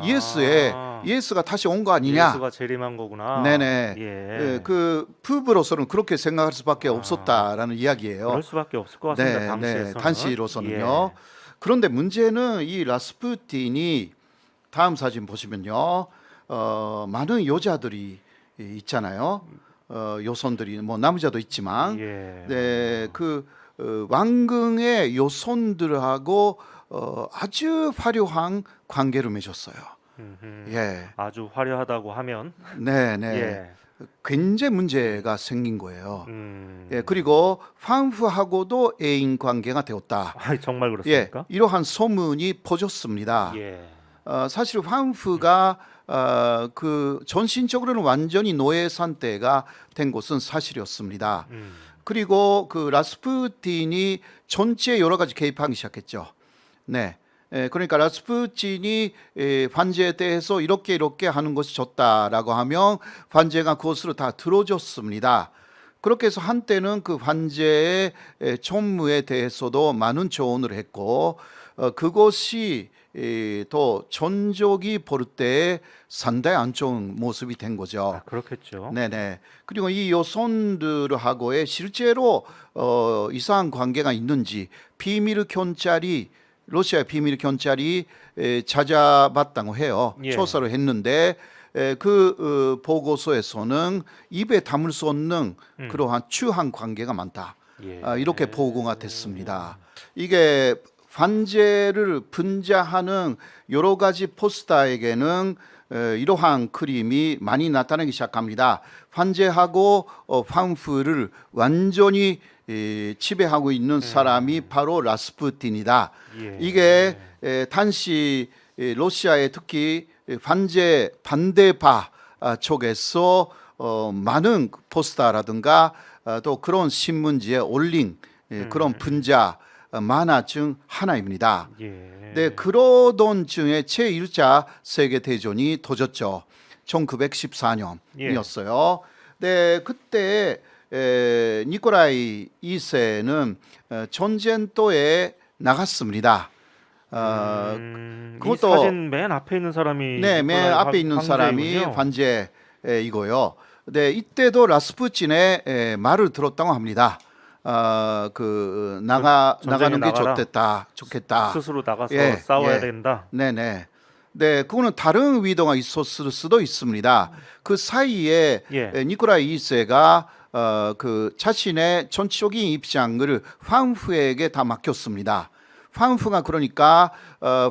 B: 예수가 다시 온 거 아니냐?
A: 예수가 재림한 거구나.
B: 네네.
A: 예.
B: 그 부부로서는 그렇게 생각할 수밖에 없었다라는 이야기예요.
A: 그럴 수밖에 없을 것 같습니다. 당시에서는.
B: 당시로서는요.
A: 예.
B: 그런데 문제는 이 라스푸틴이 다음 사진 보시면요, 많은 여자들이 있잖아요. 여손들이 뭐 남자도 있지만,
A: 예.
B: 네, 그 왕궁의 여손들하고 아주 화려한 관계를 맺었어요. 예,
A: 아주 화려하다고 하면
B: 네.
A: 예.
B: 굉장히 문제가 생긴 거예요. 예, 그리고 황후하고도 애인 관계가 되었다.
A: 정말
B: 예,
A: 그렇습니까?
B: 이러한 소문이 퍼졌습니다.
A: 예.
B: 사실 황후가 그 전신적으로는 완전히 노예 상태가 된 것은 사실이었습니다. 그리고 그 라스푸틴이 전체에 여러 가지 개입하기 시작했죠. 네. 그러니까 라스푸틴이 환자에 대해서 이렇게 하는 것이 좋다라고 하면 환자가 그것으로 다 들어줬습니다. 그렇게 해서 한때는 그 환자의 총무에 대해서도 많은 조언을 했고 그것이 또 전적이 볼 때 상당히 안 좋은 모습이 된 거죠.
A: 아, 그렇겠죠.
B: 네네. 그리고 이 여성들하고의 실제로 이상한 관계가 있는지 비밀 경찰이 러시아 비밀 경찰이 찾아봤다고 해요.
A: 예.
B: 조사를 했는데 보고서에서는 입에 담을 수 없는 그러한 추한 관계가 많다.
A: 예.
B: 이렇게 보고가 됐습니다. 이게 관제를 분자하는 여러 가지 포스터에게는 이러한 그림이 많이 나타나기 시작합니다. 관제하고 황후를 완전히 지배하고 있는 사람이 바로 라스푸틴이다.
A: 예.
B: 이게 당시 러시아의 특히 관제 반대파 쪽에서 많은 포스터라든가 또 그런 신문지에 올린 그런 분자 만화 중 하나입니다.
A: 예.
B: 네, 그러던 중에 제1차 세계대전이 터졌죠. 1914년이었어요. 네, 그때 니콜라이 2세는 전쟁터에 나갔습니다.
A: 이
B: 그것도-
A: 사진 맨 앞에 있는 사람이
B: 네, 맨
A: 니콜라이
B: 앞에 있는 사람이
A: 황제이군요.
B: 관제이고요. 네, 이때도 라스푸틴의 말을 들었다고 합니다. 나가는
A: 전쟁에
B: 게
A: 나가라.
B: 좋겠다.
A: 스스로 나가서
B: 예,
A: 싸워야
B: 예.
A: 된다.
B: 네네. 네, 그거는 다른 의도가 있었을 수도 있습니다. 그 사이에
A: 예.
B: 니콜라이 2세가 자신의 전적인 입장을 황후에게 다 맡겼습니다. 황후가 그러니까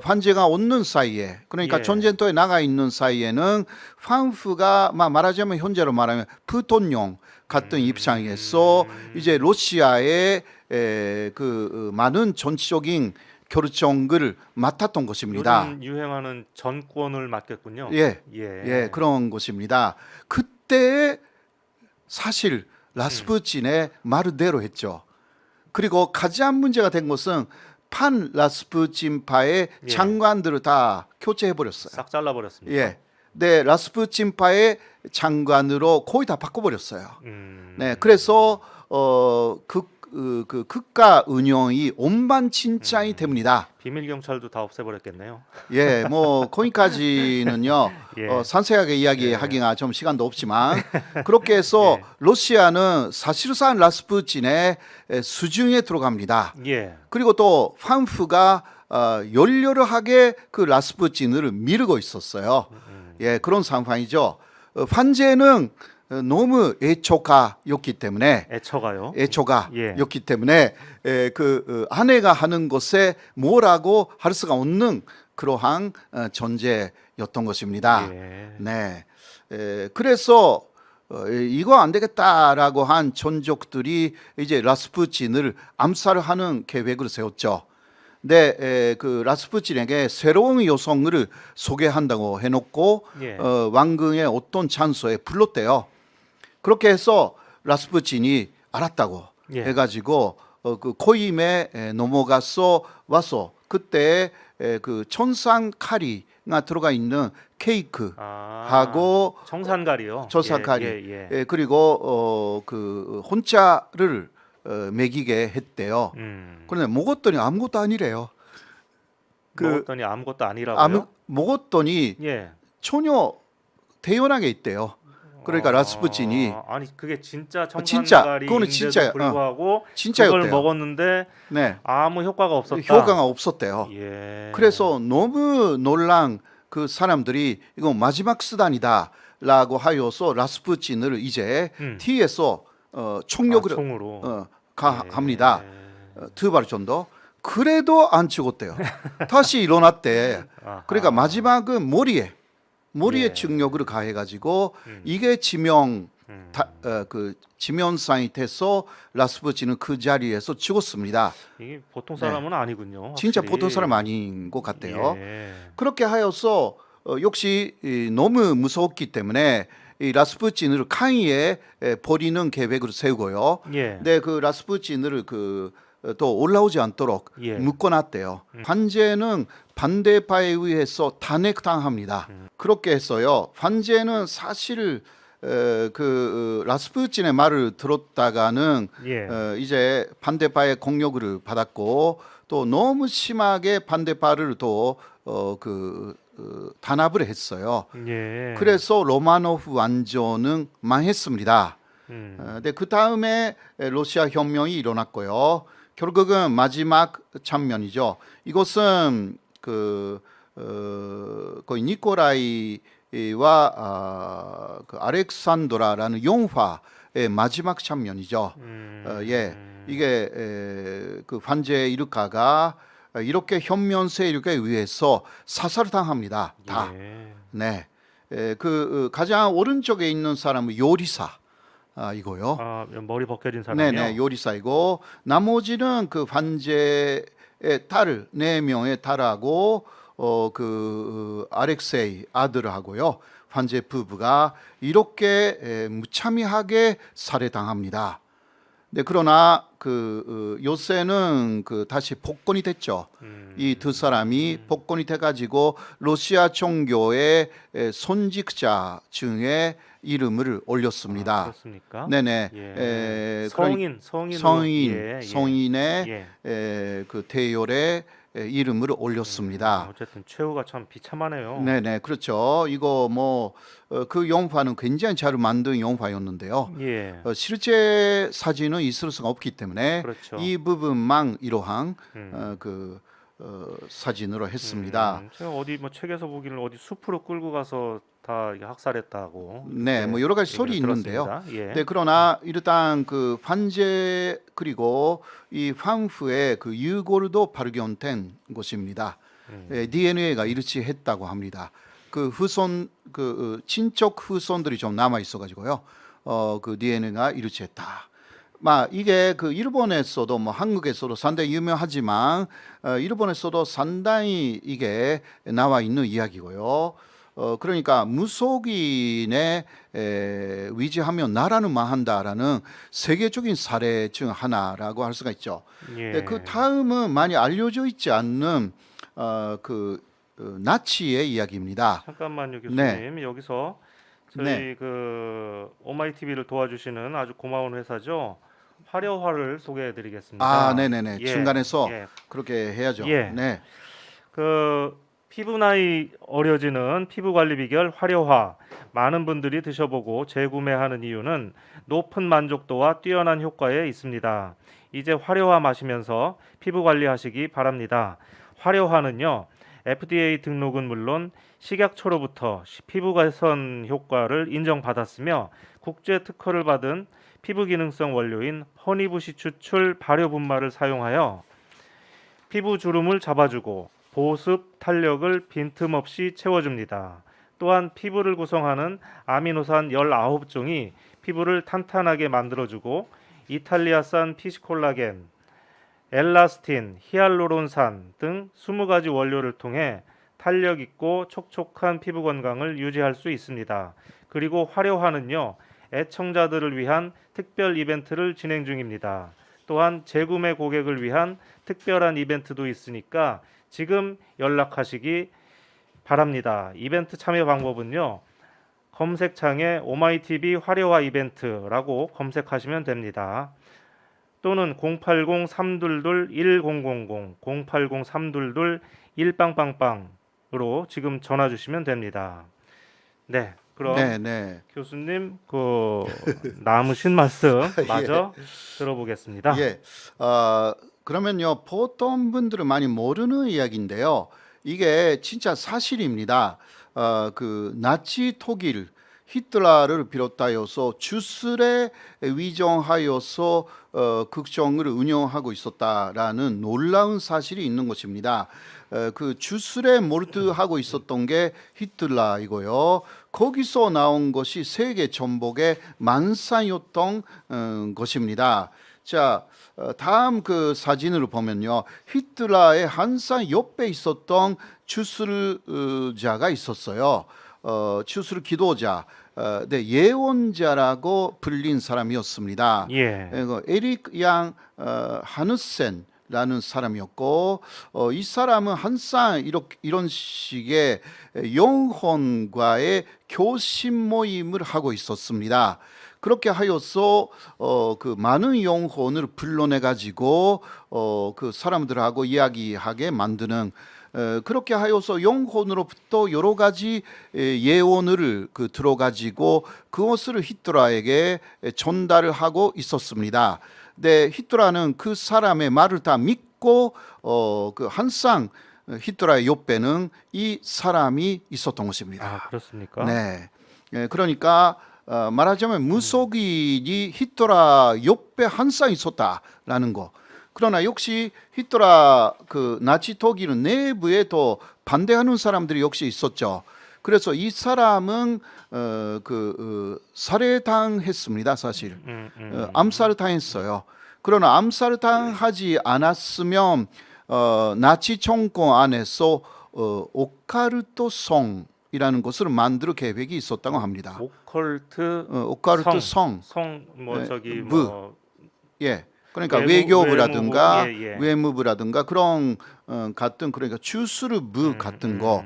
B: 황제가 없는 사이에, 그러니까
A: 예.
B: 전쟁터에 나가 있는 사이에는 황후가 말하자면 현재로 말하면 부통령 같은 입장에서 이제 러시아의 많은 전적인 결정을 맡았던 것입니다.
A: 요즘 유행하는 전권을 맡겼군요.
B: 예,
A: 예.
B: 예, 그런 것입니다. 그때 사실 라스푸틴의 말대로 했죠. 그리고 가장 문제가 된 것은 판 라스푸틴파의
A: 예.
B: 장관들을 다 교체해 버렸어요.
A: 싹 잘라버렸습니다.
B: 예, 네, 라스푸틴파의 장관으로 거의 다 바꿔버렸어요. 네, 그래서 그 국가 운영이 온반진창이 됩니다.
A: 비밀 경찰도 다 없애버렸겠네요.
B: 예, 뭐 거기까지는요
A: 예.
B: 상세하게 이야기하기가 좀 시간도 없지만 그렇게 해서 러시아는 사실상 라스푸틴의 수중에 들어갑니다.
A: 예.
B: 그리고 또 황후가 열렬하게 그 라스푸틴을 미루고 있었어요. 예, 그런 상황이죠. 황제는 너무 애초가였기 때문에
A: 애처가요.
B: 애초가였기 때문에 아내가 하는 것에 뭐라고 할 수가 없는 그러한 존재였던 것입니다.
A: 예.
B: 네, 그래서 이거 안 되겠다라고 한 전족들이 이제 라스푸틴을 암살하는 계획을 세웠죠. 네, 그 라스푸틴에게 새로운 여성을 소개한다고 해놓고
A: 예.
B: 왕궁의 어떤 장소에 불렀대요. 그렇게 해서 라스푸틴이 알았다고
A: 예.
B: 해가지고 그 코임에 넘어가서 와서 그때 그 천상 카리가 들어가 있는 케이크 하고
A: 청산가리요.
B: 천상카리
A: 예.
B: 그리고 그 혼자를 먹이게 했대요. 그런데 먹었더니 아무것도 아니래요.
A: 먹었더니 아무것도 아니라고요?
B: 먹었더니
A: 예.
B: 전혀 태연하게 있대요. 그러니까 라스푸틴이
A: 아니 그게 진짜
B: 진짜,
A: 청산가리인데도
B: 그거는 진짜예요.
A: 불구하고
B: 진짜였대요.
A: 그걸 먹었는데
B: 네,
A: 아무 효과가 없었다.
B: 효과가 없었대요.
A: 예.
B: 그래서 너무 놀란 그 사람들이 이거 마지막 수단이다라고 하여서 라스푸틴을 이제 뒤에서 총력으로
A: 총으로
B: 합니다. 2발 정도. 그래도 안 죽었대요. 다시 일어났대.
A: 아하.
B: 그러니까 마지막은 머리에
A: 예.
B: 충격을 가해가지고 이게 지명상이 돼서 라스푸틴은 그 자리에서 죽었습니다.
A: 이게 보통 사람은 아니군요.
B: 진짜
A: 확실히.
B: 보통 사람 아닌 것 같아요.
A: 예.
B: 그렇게 하여서 역시 너무 무서웠기 때문에 이 라스푸틴을 칸위에 버리는 계획을 세우고요.
A: 예.
B: 네, 그 라스푸틴을 또 올라오지 않도록
A: 예.
B: 묶어놨대요. 관제는 반대파에 의해서 탄핵당합니다. 그렇게 해서요. 관제는 사실 라스푸틴의 말을 들었다가는
A: 예.
B: 이제 반대파의 공격을 받았고 또 너무 심하게 반대파를 또 단합을 했어요.
A: 예.
B: 그래서 로마노프 왕조는 망했습니다. 근데 그 다음에 러시아 혁명이 일어났고요. 결국은 마지막 장면이죠. 이것은 거의 니콜라이와 그 알렉산드라라는 용화의 마지막 장면이죠. 예, 이게 그 황제 이르카가 이렇게 현면 세력에 의해서 사살당합니다. 다.
A: 예.
B: 네, 가장 오른쪽에 있는 사람은 요리사. 이거요.
A: 아, 머리 벗겨진 사람이요.
B: 네네, 요리사이고 나머지는 그 황제의 딸 4명의 딸하고 알렉세이 아들하고요. 황제 부부가 이렇게 무참하게 살해당합니다. 네, 그러나 요새는 다시 복권이 됐죠. 이 두 사람이 복권이 돼가지고 러시아 종교의 선직자 중에 이름을 올렸습니다.
A: 아, 그렇습니까?
B: 네네.
A: 예. 성인으로, 예, 예.
B: 성인의
A: 예.
B: 그 대열에 이름을 올렸습니다.
A: 어쨌든 최후가 참 비참하네요.
B: 네네, 그렇죠. 이거 그 영화는 굉장히 잘 만든 영화였는데요.
A: 예.
B: 실제 사진은 있을 수가 없기 때문에
A: 그렇죠.
B: 이 부분만 이러한 사진으로 했습니다.
A: 제가 어디 책에서 보기를 어디 숲으로 끌고 가서 다 이게 학살했다고.
B: 네,
A: 그렇게
B: 여러 가지 소리
A: 얘기를
B: 있는데요.
A: 들었습니다. 예.
B: 네, 그러나 일단 그 황제 그리고 이 황후의 그 유골도 발견된 곳입니다. DNA가 일치했다고 합니다. 그 후손 친척 후손들이 좀 남아 있어가지고요. 그 DNA가 일치했다. 이게 일본에서도 한국에서도 상당히 유명하지만 일본에서도 상당히 이게 나와 있는 이야기고요. 그러니까 무속인에 위지하면 나라는 망한다라는 세계적인 사례 중 하나라고 할 수가 있죠.
A: 예.
B: 네, 그 다음은 많이 알려져 있지 않는 나치의 이야기입니다.
A: 잠깐만요, 교수님.
B: 네.
A: 여기서 저희
B: 네.
A: 오마이 TV를 도와주시는 아주 고마운 회사죠. 화려화를 소개해드리겠습니다.
B: 네네네.
A: 예.
B: 중간에서
A: 예.
B: 그렇게 해야죠.
A: 예.
B: 네.
A: 피부 나이 어려지는 피부 관리 비결 화려화. 많은 분들이 드셔보고 재구매하는 이유는 높은 만족도와 뛰어난 효과에 있습니다. 이제 화려화 마시면서 피부 관리하시기 바랍니다. 화려화는요, FDA 등록은 물론 식약처로부터 피부 개선 효과를 인정받았으며 국제 특허를 받은 피부 기능성 원료인 허니부시 추출 발효 분말을 사용하여 피부 주름을 잡아주고 보습, 탄력을 빈틈없이 채워줍니다. 또한 피부를 구성하는 아미노산 19종이 피부를 탄탄하게 만들어주고 이탈리아산 피시콜라겐, 엘라스틴, 히알루론산 등 20가지 원료를 통해 탄력 있고 촉촉한 피부 건강을 유지할 수 있습니다. 그리고 화려화는요, 애청자들을 위한 특별 이벤트를 진행 중입니다. 또한 재구매 고객을 위한 특별한 이벤트도 있으니까 지금 연락하시기 바랍니다. 이벤트 참여 방법은요, 검색창에 오마이TV 화려화 이벤트라고 검색하시면 됩니다. 또는 080-322-1000, 080-322-10빵빵빵으로 지금 전화 주시면 됩니다. 네, 그럼
B: 네.
A: 교수님 남으신 말씀 마저 들어보겠습니다.
B: 예. 그러면요, 보통 분들은 많이 모르는 이야기인데요. 이게 진짜 사실입니다. 나치 독일 히틀러를 비롯하여서 주술에 위정하여서 국정을 운영하고 있었다라는 놀라운 사실이 있는 것입니다. 그 주술에 몰두하고 있었던 게 히틀러이고요. 거기서 나온 것이 세계 전복의 만상이었던 것입니다. 자, 다음 사진을 보면요, 히틀러의 항상 옆에 있었던 주술자가 있었어요. 주술 기도자, 네, 예언자라고 불린 사람이었습니다.
A: 예.
B: 에릭 양 하누센라는 사람이었고, 이 사람은 항상 이런 식의 영혼과의 교신 모임을 하고 있었습니다. 그렇게 하여서 그 많은 영혼을 불러내 가지고 그 사람들하고 이야기하게 만드는 그렇게 하여서 영혼으로부터 여러 가지 예언을 그 들어가지고 그것을 히트라에게 전달을 하고 있었습니다. 네, 히트라는 그 사람의 말을 다 믿고 그 항상 히트라의 옆에는 이 사람이 있었던 것입니다.
A: 아, 그렇습니까?
B: 네, 그러니까 말하자면 무속인이 히트라 옆에 항상 있었다라는 거. 그러나 역시 히트라 그 나치 독일 내부에 또 반대하는 사람들이 역시 있었죠. 그래서 이 사람은 살해당했습니다, 사실. 암살을 당했어요. 그러나 암살을 당하지 않았으면 나치 정권 안에서 오카르토 성이라는 것을 만들 계획이 있었다고 합니다. 오카르트 성,
A: 뭐
B: 네,
A: 저기
B: 부.
A: 뭐
B: 예. 그러니까
A: 외무부,
B: 외교부라든가
A: 예.
B: 외무부라든가 그런 같은 그러니까 주스르부 같은 거.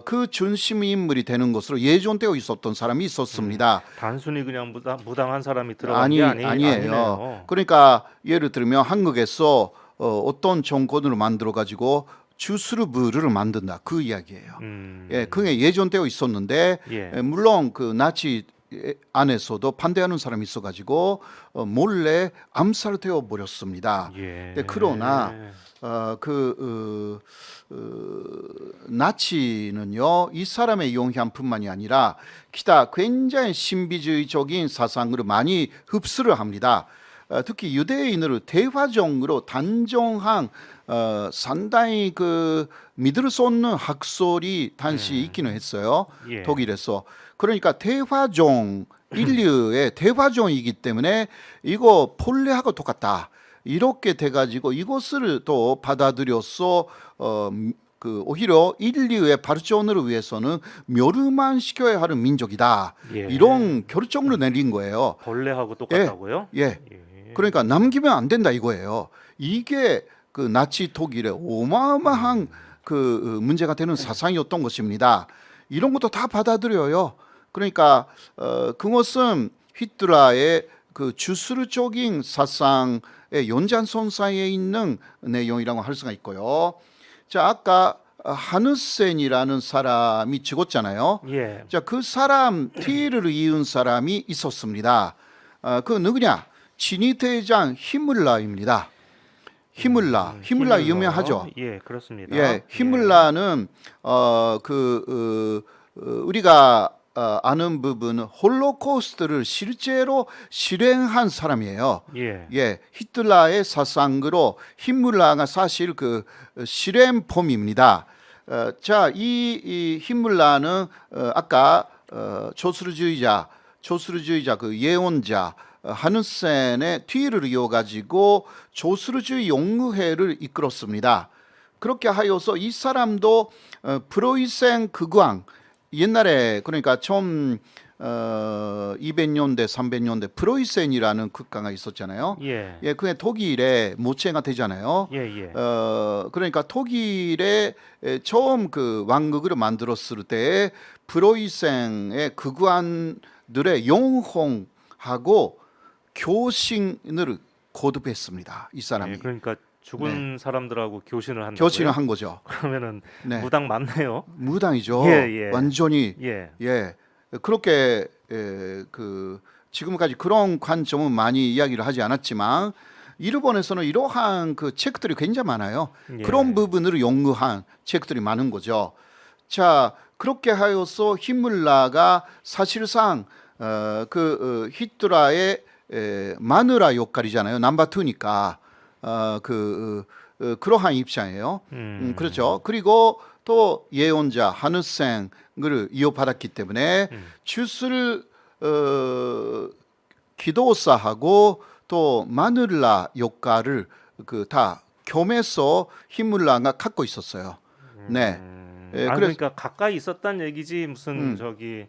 B: 그 중심 인물이 되는 것으로 예정되어 있었던 사람이 있었습니다.
A: 단순히 그냥 무당한 사람이 들어간 게
B: 아니에요.
A: 아니네요.
B: 그러니까 예를 들면 한국에서 어떤 정권을 만들어 가지고 주스르부를 만든다 그 이야기예요. 예, 그게 예정되어 있었는데
A: 예.
B: 물론 그 나치 안에서도 반대하는 사람이 있어가지고 몰래 암살되어 버렸습니다.
A: 예.
B: 네, 그러나 나치는요 이 사람의 영향뿐만이 아니라 기타 굉장히 신비주의적인 사상으로 많이 흡수를 합니다. 특히 유대인을 대화적으로 단정한 상당히 그 믿을 수 없는 학설이 당시 있기는 했어요.
A: 예.
B: 독일에서. 그러니까 대화종 인류의 대화종이기 때문에 이거 본래하고 똑같다. 이렇게 돼가지고 이것을 또 받아들여서 그 오히려 인류의 발전을 위해서는 멸망 시켜야 하는 민족이다.
A: 예.
B: 이런 결정을 내린 거예요.
A: 벌레하고 똑같다고요?
B: 예. 그러니까 남기면 안 된다 이거예요. 이게 그 나치 독일의 어마어마한 그 문제가 되는 사상이었던 것입니다. 이런 것도 다 받아들여요. 그러니까 그것은 히틀러의 그 주술적인 사상의 연장선상에 있는 내용이라고 할 수가 있고요. 자, 아까 하누센이라는 사람이 죽었잖아요.
A: 예.
B: 자, 그 사람 티를 이은 사람이 있었습니다. 그 누구냐? 진위 대장 히물라입니다. 히물라 유명하죠.
A: 예, 그렇습니다.
B: 예, 히물라는 우리가 아는 부분은 홀로코스트를 실제로 실행한 사람이에요.
A: 예.
B: 예, 히틀러의 사상으로 히물라가 사실 그 실행범입니다. 자, 이 히물라는 아까 조스루주의자 그 예언자 하누센의 뒤를 이어가지고 조스루주의 용의회를 이끌었습니다. 그렇게 하여서 이 사람도 프로이센 극왕 옛날에 그러니까 처음 200년대 300년대 프로이센이라는 국가가 있었잖아요.
A: 예.
B: 예, 그게 독일의 모체가 되잖아요.
A: 예.
B: 그러니까 독일의 처음 그 왕국을 만들었을 때 프로이센의 극왕들의 영혼하고 교신을 거듭했습니다. 이 사람이.
A: 예, 그러니까 죽은 사람들하고 교신을 한다고요?
B: 교신을 한 거죠.
A: 그러면은
B: 네.
A: 무당 맞네요.
B: 무당이죠.
A: 예.
B: 완전히
A: 예.
B: 그렇게 그 지금까지 그런 관점은 많이 이야기를 하지 않았지만 일본에서는 이러한 그 책들이 굉장히 많아요.
A: 예.
B: 그런 부분을 연구한 책들이 많은 거죠. 자, 그렇게 하여서 히물라가 사실상 히틀러의 마누라 역할이잖아요. 넘버 2니까 그러한 입장이에요. 그렇죠. 그리고 또 예언자 하누센을 이어받았기 때문에 주스를 기도사하고 또 마누라 역할을 다 겸해서 히물라가 갖고 있었어요. 네.
A: 그러니까 가까이 있었다는 얘기지 무슨 저기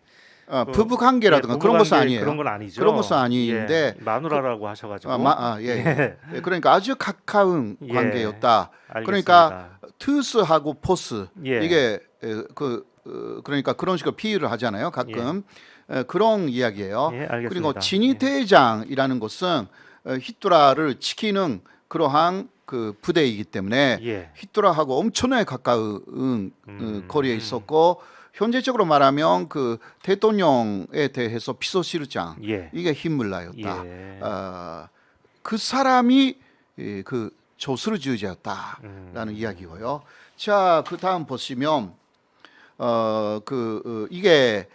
B: 부부 관계라든가 그런 것은 아니에요.
A: 그런 건 아니죠.
B: 그런 것은 아닌데
A: 마누라라고 하셔가지고.
B: 예. 그러니까 아주 가까운 관계였다.
A: 알겠습니다.
B: 그러니까 투스하고 포스
A: 예.
B: 이게 그러니까 그런 식으로 비유를 하잖아요. 가끔 그런 이야기예요.
A: 예, 알겠습니다.
B: 그리고 진위대장이라는 것은 히틀러를 지키는 그러한 그 부대이기 때문에
A: 예.
B: 히틀러하고 엄청나게 가까운 거리에 있었고 현재적으로 말하면 그 대통령에 대해서 비서실장
A: 예.
B: 이게 힘물라였다.
A: 예.
B: 그 사람이 그 조스르주의자였다라는 이야기고요. 자, 그 다음 보시면 이게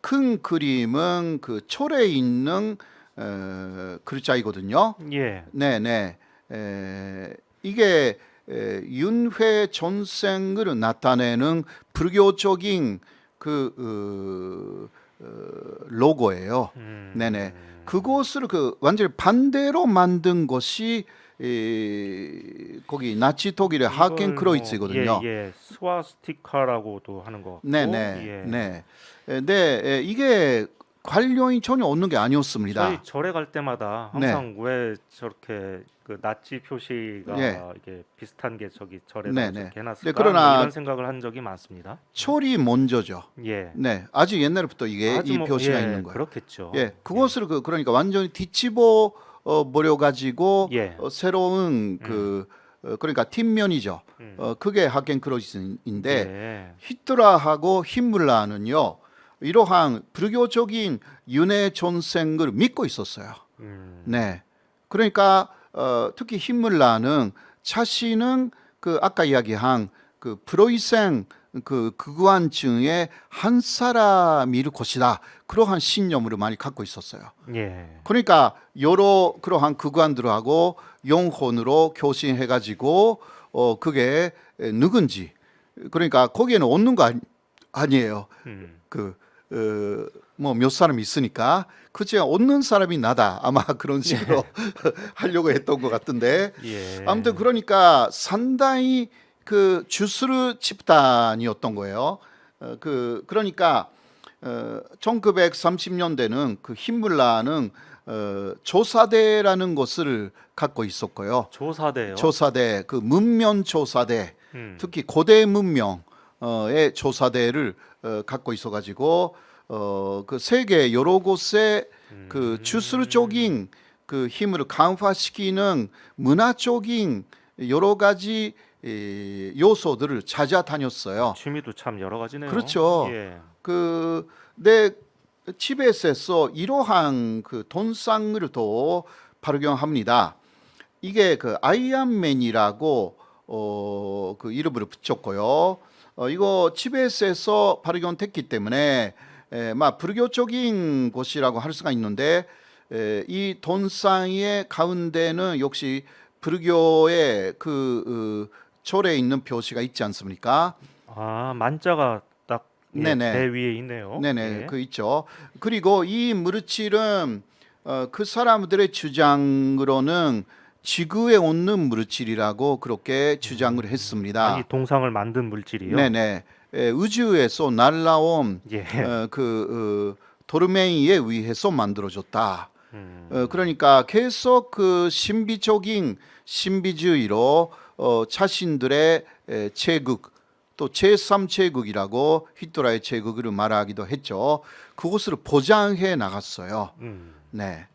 B: 큰 그림은 그 철에 있는 글자이거든요.
A: 예.
B: 네네. 이게 윤회 전생을 나타내는 불교적인 로고예요. 네네. 그것을 그 완전히 반대로 만든 것이 거기 나치 독일의 하켄크로이츠거든요.
A: 예, 예. 스와스티카라고도 하는 거.
B: 네네.
A: 예.
B: 네. 네, 이게 관련이 전혀 없는 게 아니었습니다.
A: 저희 절에 갈 때마다 항상 왜 저렇게 그 나치 표시가
B: 예.
A: 이게 비슷한 게 저기 절에다
B: 네네.
A: 이렇게 해놨을까?
B: 네, 그러나
A: 뭐 이런 생각을 한 적이 많습니다.
B: 철이 먼저죠.
A: 예.
B: 네, 아주 옛날부터 이게
A: 아주
B: 이
A: 뭐,
B: 표시가
A: 예,
B: 있는 거예요.
A: 그렇겠죠.
B: 예, 그것을 그러니까 완전히 뒤집어 버려 가지고
A: 예.
B: 새로운 그러니까 뒷면이죠. 그게 하켄크로이츠인데
A: 예.
B: 히틀러하고 힘물라는요 이러한 불교적인 윤회 전생을 믿고 있었어요. 네, 그러니까 특히 힘물라는 자신은 그 아까 이야기한 그 프로이센 그 극우한층의 한 사람일 것이다. 그러한 신념을 많이 갖고 있었어요.
A: 예.
B: 그러니까 여러 그러한 극우한들하고 영혼으로 교신해가지고 그게 누군지 그러니까 거기에는 없는 거 아니에요. 뭐 몇 사람 있으니까 그치 얻는 사람이 나다 아마 그런 식으로 하려고 했던 것 같은데
A: 예.
B: 아무튼 그러니까 상당히 그 주스르 집단이었던 거예요. 그러니까 1930년대는 그 힘물라는 조사대라는 것을 갖고 있었고요.
A: 조사대요.
B: 조사대 그 문명 조사대 특히 고대 문명의 조사대를 갖고 있어가지고 그 세계 여러 곳에 그 주술적인 그 힘을 강화시키는 문화적인 여러 가지 요소들을 찾아다녔어요.
A: 취미도 참 여러 가지네요.
B: 그렇죠.
A: 예.
B: 내 집에서 이러한 그 돈상을 또 발견합니다. 이게 그 아이언맨이라고 그 이름을 붙였고요. 이거 티베트에서 발견됐기 때문에 막 불교적인 곳이라고 할 수가 있는데 이 돈상의 가운데는 역시 불교의 그 절에 있는 표시가 있지 않습니까?
A: 아, 만자가 딱
B: 네네.
A: 배 위에 있네요.
B: 네네,
A: 예.
B: 그 있죠. 그리고 이 무르칠은 그 사람들의 주장으로는 지구에 없는 무르칠이라고 그렇게 주장을 했습니다.
A: 이 동상을 만든 물질이요.
B: 네네, 우주에서 날라온
A: 예.
B: 도르메이에 의해서 만들어졌다. 그러니까 계속 그 신비주의로 자신들의 제국 또 제3제국이라고 히틀러의 제국을 말하기도 했죠. 그것을 보장해 나갔어요. 네,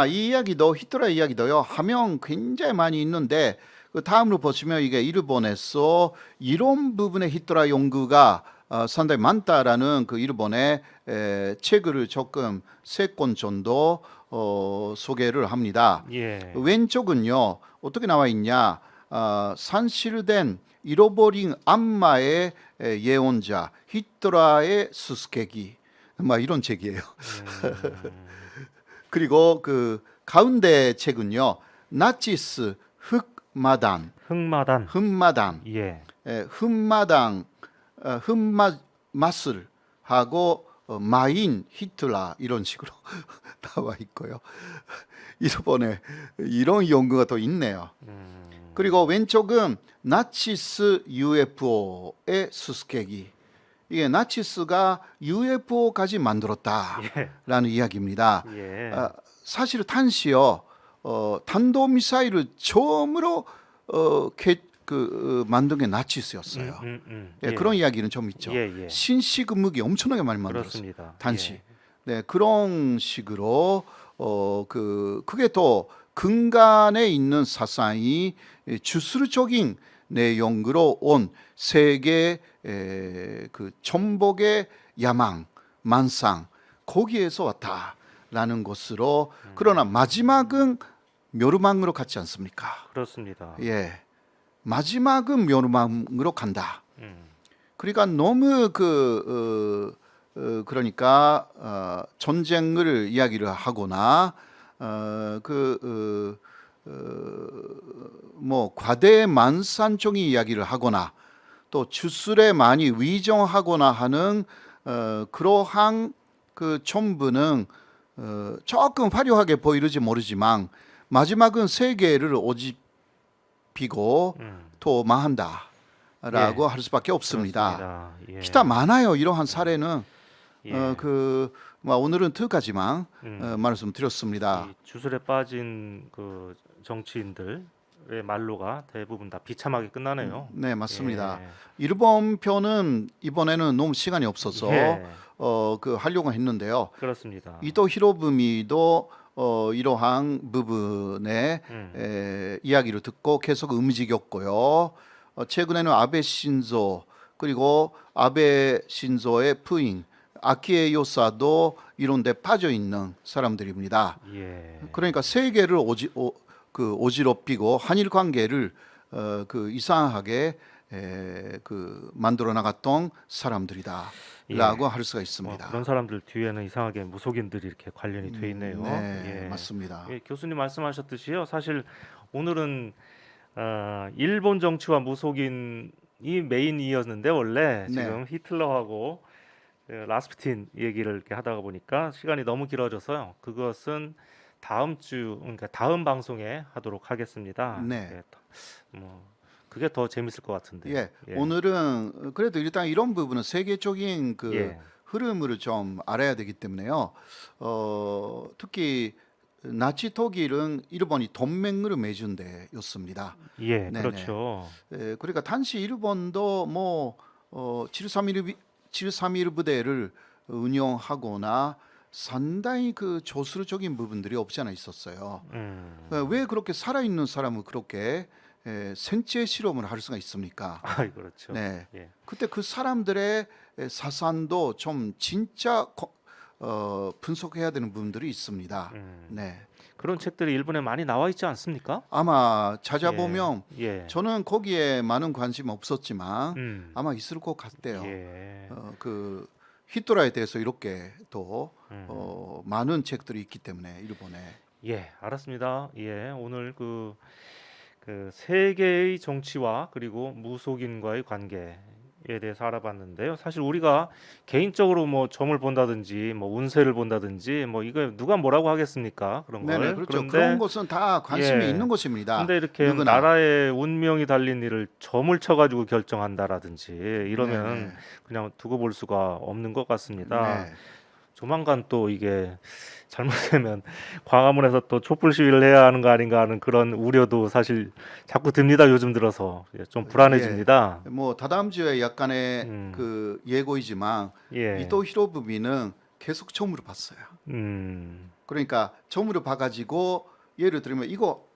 B: 이 이야기도 히틀러 이야기도요 하면 굉장히 많이 있는데 그 다음으로 보시면 이게 일본에서 이런 부분의 히틀러 연구가 상당히 많다라는 그 일본의 책을 조금 3권 정도 소개를 합니다.
A: 예.
B: 왼쪽은요 어떻게 나와 있냐? 산실된 잃어버린 악마의 예언자 히틀러의 수수께끼 막 이런 책이에요. 그리고 그 가운데 책은요 나치스 흑마단
A: 예.
B: 흑마술 하고 마인 히틀러 이런 식으로 나와 있고요. 일본에 이런 연구가 또 있네요. 그리고 왼쪽은 나치스 UFO의 수수께끼. 이게 나치스가 UFO까지 만들었다라는 이야기입니다.
A: 예.
B: 사실 당시요 탄도미사일을 처음으로 만든 게 나치스였어요. 예,
A: 예.
B: 그런 이야기는 좀 있죠.
A: 예, 예.
B: 신식 음악이 엄청나게 많이 만들었어요.
A: 그렇습니다.
B: 단시.
A: 예.
B: 네, 그런 식으로 그게 또 근간에 있는 사상이 주술적인 내용으로 온 세계 그 천복의 야망, 만상 거기에서 왔다라는 것으로 그러나 마지막은 멸망으로 갔지 않습니까?
A: 그렇습니다.
B: 예, 마지막은 멸망으로 간다.
A: 음.
B: 그러니까 너무 그러니까 전쟁을 이야기를 하거나 뭐 과대만산적인 이야기를 하거나 또 주술에 많이 위정하거나 하는 그러한 그 첨부는 조금 화려하게 보이는지 모르지만 마지막은 세계를 오집히고 또 망한다라고 할 수밖에 없습니다.
A: 그렇습니다. 예.
B: 기타 많아요. 이러한 사례는
A: 예.
B: 오늘은 특하지만 말씀드렸습니다.
A: 이 주술에 빠진 그 정치인들의 말로가 대부분 다 비참하게 끝나네요.
B: 네, 맞습니다.
A: 예.
B: 일본 편은 이번에는 너무 시간이 없어서
A: 예.
B: 하려고 했는데요.
A: 그렇습니다.
B: 이토 히로부미도 이러한 부분에 이야기를 듣고 계속 움직였고요. 최근에는 아베 신조 그리고 아베 신조의 부인 아키에 요사도 이런 데 빠져 있는 사람들입니다.
A: 예.
B: 그러니까 세계를 오지럽히고 한일 관계를 이상하게 만들어 나갔던 사람들이다라고 할 수가 있습니다.
A: 그런 사람들 뒤에는 이상하게 무속인들이 이렇게 관련이 돼 있네요.
B: 네,
A: 예.
B: 맞습니다.
A: 예, 교수님 말씀하셨듯이요. 사실 오늘은 일본 정치와 무속인이 메인이었는데 원래
B: 네.
A: 지금 히틀러하고 라스푸틴 얘기를 이렇게 하다가 보니까 시간이 너무 길어져서요. 그것은 다음 주 그러니까 다음 방송에 하도록 하겠습니다.
B: 네.
A: 예, 뭐 그게 더 재밌을 것 같은데.
B: 예, 오늘은 그래도 일단 이런 부분은 세계적인
A: 예.
B: 흐름을 좀 알아야 되기 때문에요. 특히 나치 독일은 일본이 동맹을 맺은 데였습니다.
A: 예,
B: 네네.
A: 그렇죠.
B: 그러니까 단시 일본도 뭐 731 부대를 운영하거나 상당히 그 조술적인 부분들이 없지 않아 있었어요. 왜 그렇게 살아있는 사람을 그렇게 생체 실험을 할 수가 있습니까?
A: 아, 그렇죠.
B: 네.
A: 예.
B: 그때 그 사람들의 사상도 좀 진짜 분석해야 되는 부분들이 있습니다. 네.
A: 그런 책들이 일본에 많이 나와 있지 않습니까?
B: 아마 찾아보면
A: 예.
B: 저는 거기에 많은 관심 없었지만
A: 음.
B: 아마 있을 것 같대요.
A: 예.
B: 히틀러에 대해서 이렇게 또 많은 책들이 있기 때문에 일본에.
A: 예, 알았습니다. 예, 오늘 그 세계의 정치와 그리고 무속인과의 관계에 대해서 알아봤는데요. 사실 우리가 개인적으로 뭐 점을 본다든지 뭐 운세를 본다든지 뭐 이거 누가 뭐라고 하겠습니까? 그런 걸.
B: 네네, 그렇죠.
A: 그런데
B: 그런 것은 다 관심이
A: 예.
B: 있는 것입니다.
A: 근데 이렇게
B: 누구나.
A: 나라의 운명이 달린 일을 점을 쳐가지고 결정한다라든지 이러면
B: 네네.
A: 그냥 두고 볼 수가 없는 것 같습니다.
B: 네.
A: 조만간 또 이게 잘못되면 광화문에서 또 촛불 시위를 해야 하는 거 아닌가 하는 그런 우려도 사실 자꾸 듭니다. 요즘 들어서 좀 불안해집니다.
B: 뭐 다다음 주에 약간의 그 예고이지만
A: 예.
B: 이토 히로부미는 계속 처음으로 봤어요. 그러니까 처음으로 봐가지고 예를 들면 이거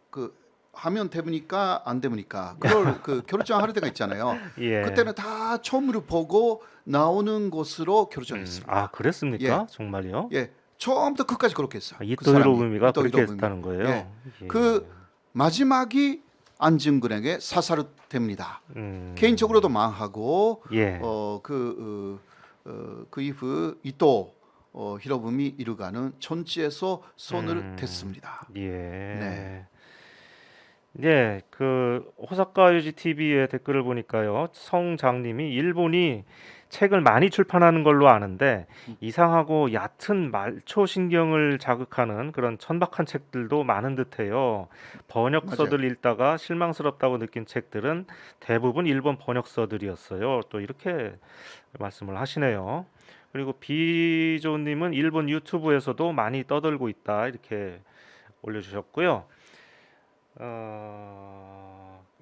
B: 하면 되니까 안 되니까 그걸 결정할 때가 있잖아요.
A: 예.
B: 그때는 다 처음으로 보고 나오는 것으로 결정했습니다.
A: 아, 그랬습니까?
B: 예.
A: 정말요?
B: 예, 처음부터 끝까지 그렇게 했어요. 그
A: 이토
B: 사람이.
A: 히로부미가
B: 이토
A: 그렇게
B: 히로부미.
A: 했다는 거예요.
B: 예.
A: 예.
B: 그 마지막이 안중근에게 사살됩니다.
A: 음.
B: 개인적으로도 망하고
A: 예.
B: 그 이후 이토 히로부미 일가는 천지에서 손을 댔습니다.
A: 예.
B: 네.
A: 예, 호사카 유지 TV의 댓글을 보니까요. 성장님이 일본이 책을 많이 출판하는 걸로 아는데 이상하고 얕은 말초 신경을 자극하는 그런 천박한 책들도 많은 듯해요. 번역서들 읽다가 실망스럽다고 느낀 책들은 대부분 일본 번역서들이었어요. 또 이렇게 말씀을 하시네요. 그리고 비조님은 일본 유튜브에서도 많이 떠들고 있다 이렇게 올려주셨고요.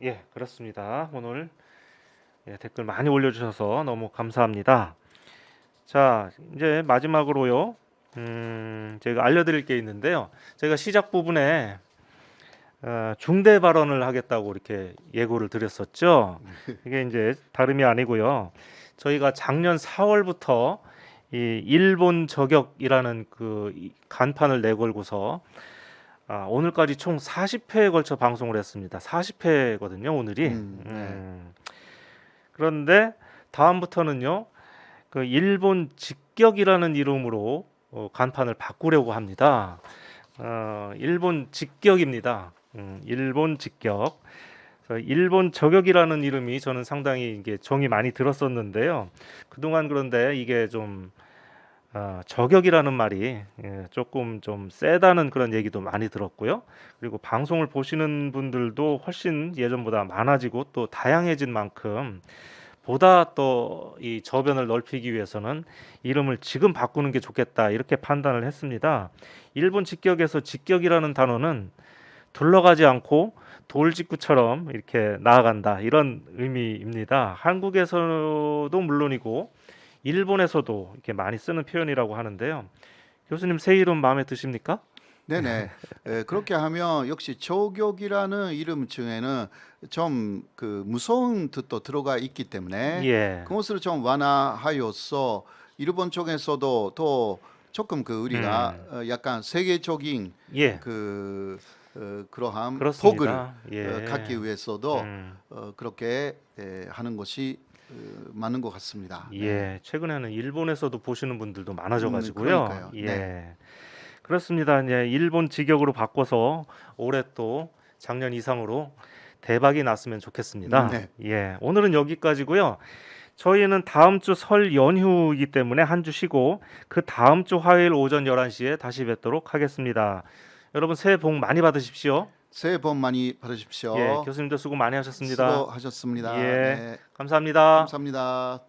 A: 예, 그렇습니다. 오늘 댓글 많이 올려주셔서 너무 감사합니다. 자, 이제 마지막으로요. 제가 알려드릴 게 있는데요. 제가 시작 부분에 중대 발언을 하겠다고 이렇게 예고를 드렸었죠. 이게 이제 다름이 아니고요. 저희가 작년 4월부터 이 일본 저격이라는 이 간판을 내걸고서 오늘까지 총 40회에 걸쳐 방송을 했습니다. 40회거든요, 오늘이.
B: 네.
A: 그런데 다음부터는요, 그 일본 직격이라는 이름으로 간판을 바꾸려고 합니다. 일본 직격입니다. 일본 직격. 그래서 일본 저격이라는 이름이 저는 상당히 이게 정이 많이 들었었는데요. 그동안 그런데 이게 좀 저격이라는 말이 조금 좀 세다는 그런 얘기도 많이 들었고요. 그리고 방송을 보시는 분들도 훨씬 예전보다 많아지고 또 다양해진 만큼 보다 또 이 저변을 넓히기 위해서는 이름을 지금 바꾸는 게 좋겠다 이렇게 판단을 했습니다. 일본 직격에서 직격이라는 단어는 둘러가지 않고 돌직구처럼 이렇게 나아간다 이런 의미입니다. 한국에서도 물론이고 일본에서도 이렇게 많이 쓰는 표현이라고 하는데요. 교수님 새 이름 마음에 드십니까?
B: 네네. 그렇게 하면 역시 저격이라는 이름 중에는 좀 그 무서운 뜻도 들어가 있기 때문에
A: 예.
B: 그것을 좀 완화하여서 일본 쪽에서도 더 조금 그 우리가 약간 세계적인
A: 예.
B: 그러한 폭을
A: 그렇습니다. 예.
B: 갖기 위해서도
A: 음.
B: 그렇게 하는 것이 맞는 것 같습니다. 네.
A: 예. 최근에는 일본에서도 보시는 분들도 많아져 가지고요.
B: 그러니까요.
A: 예.
B: 네.
A: 그렇습니다. 이제 일본 직역으로 바꿔서 올해 또 작년 이상으로 대박이 났으면 좋겠습니다.
B: 네.
A: 예. 오늘은 여기까지고요. 저희는 다음 주 설 연휴이기 때문에 한 주 쉬고 그 다음 주 화요일 오전 11시에 다시 뵙도록 하겠습니다. 여러분 새해 복 많이 받으십시오.
B: 새해 복 많이 받으십시오.
A: 예. 교수님도 수고 많이 하셨습니다.
B: 수고하셨습니다.
A: 예.
B: 네.
A: 감사합니다.
B: 감사합니다.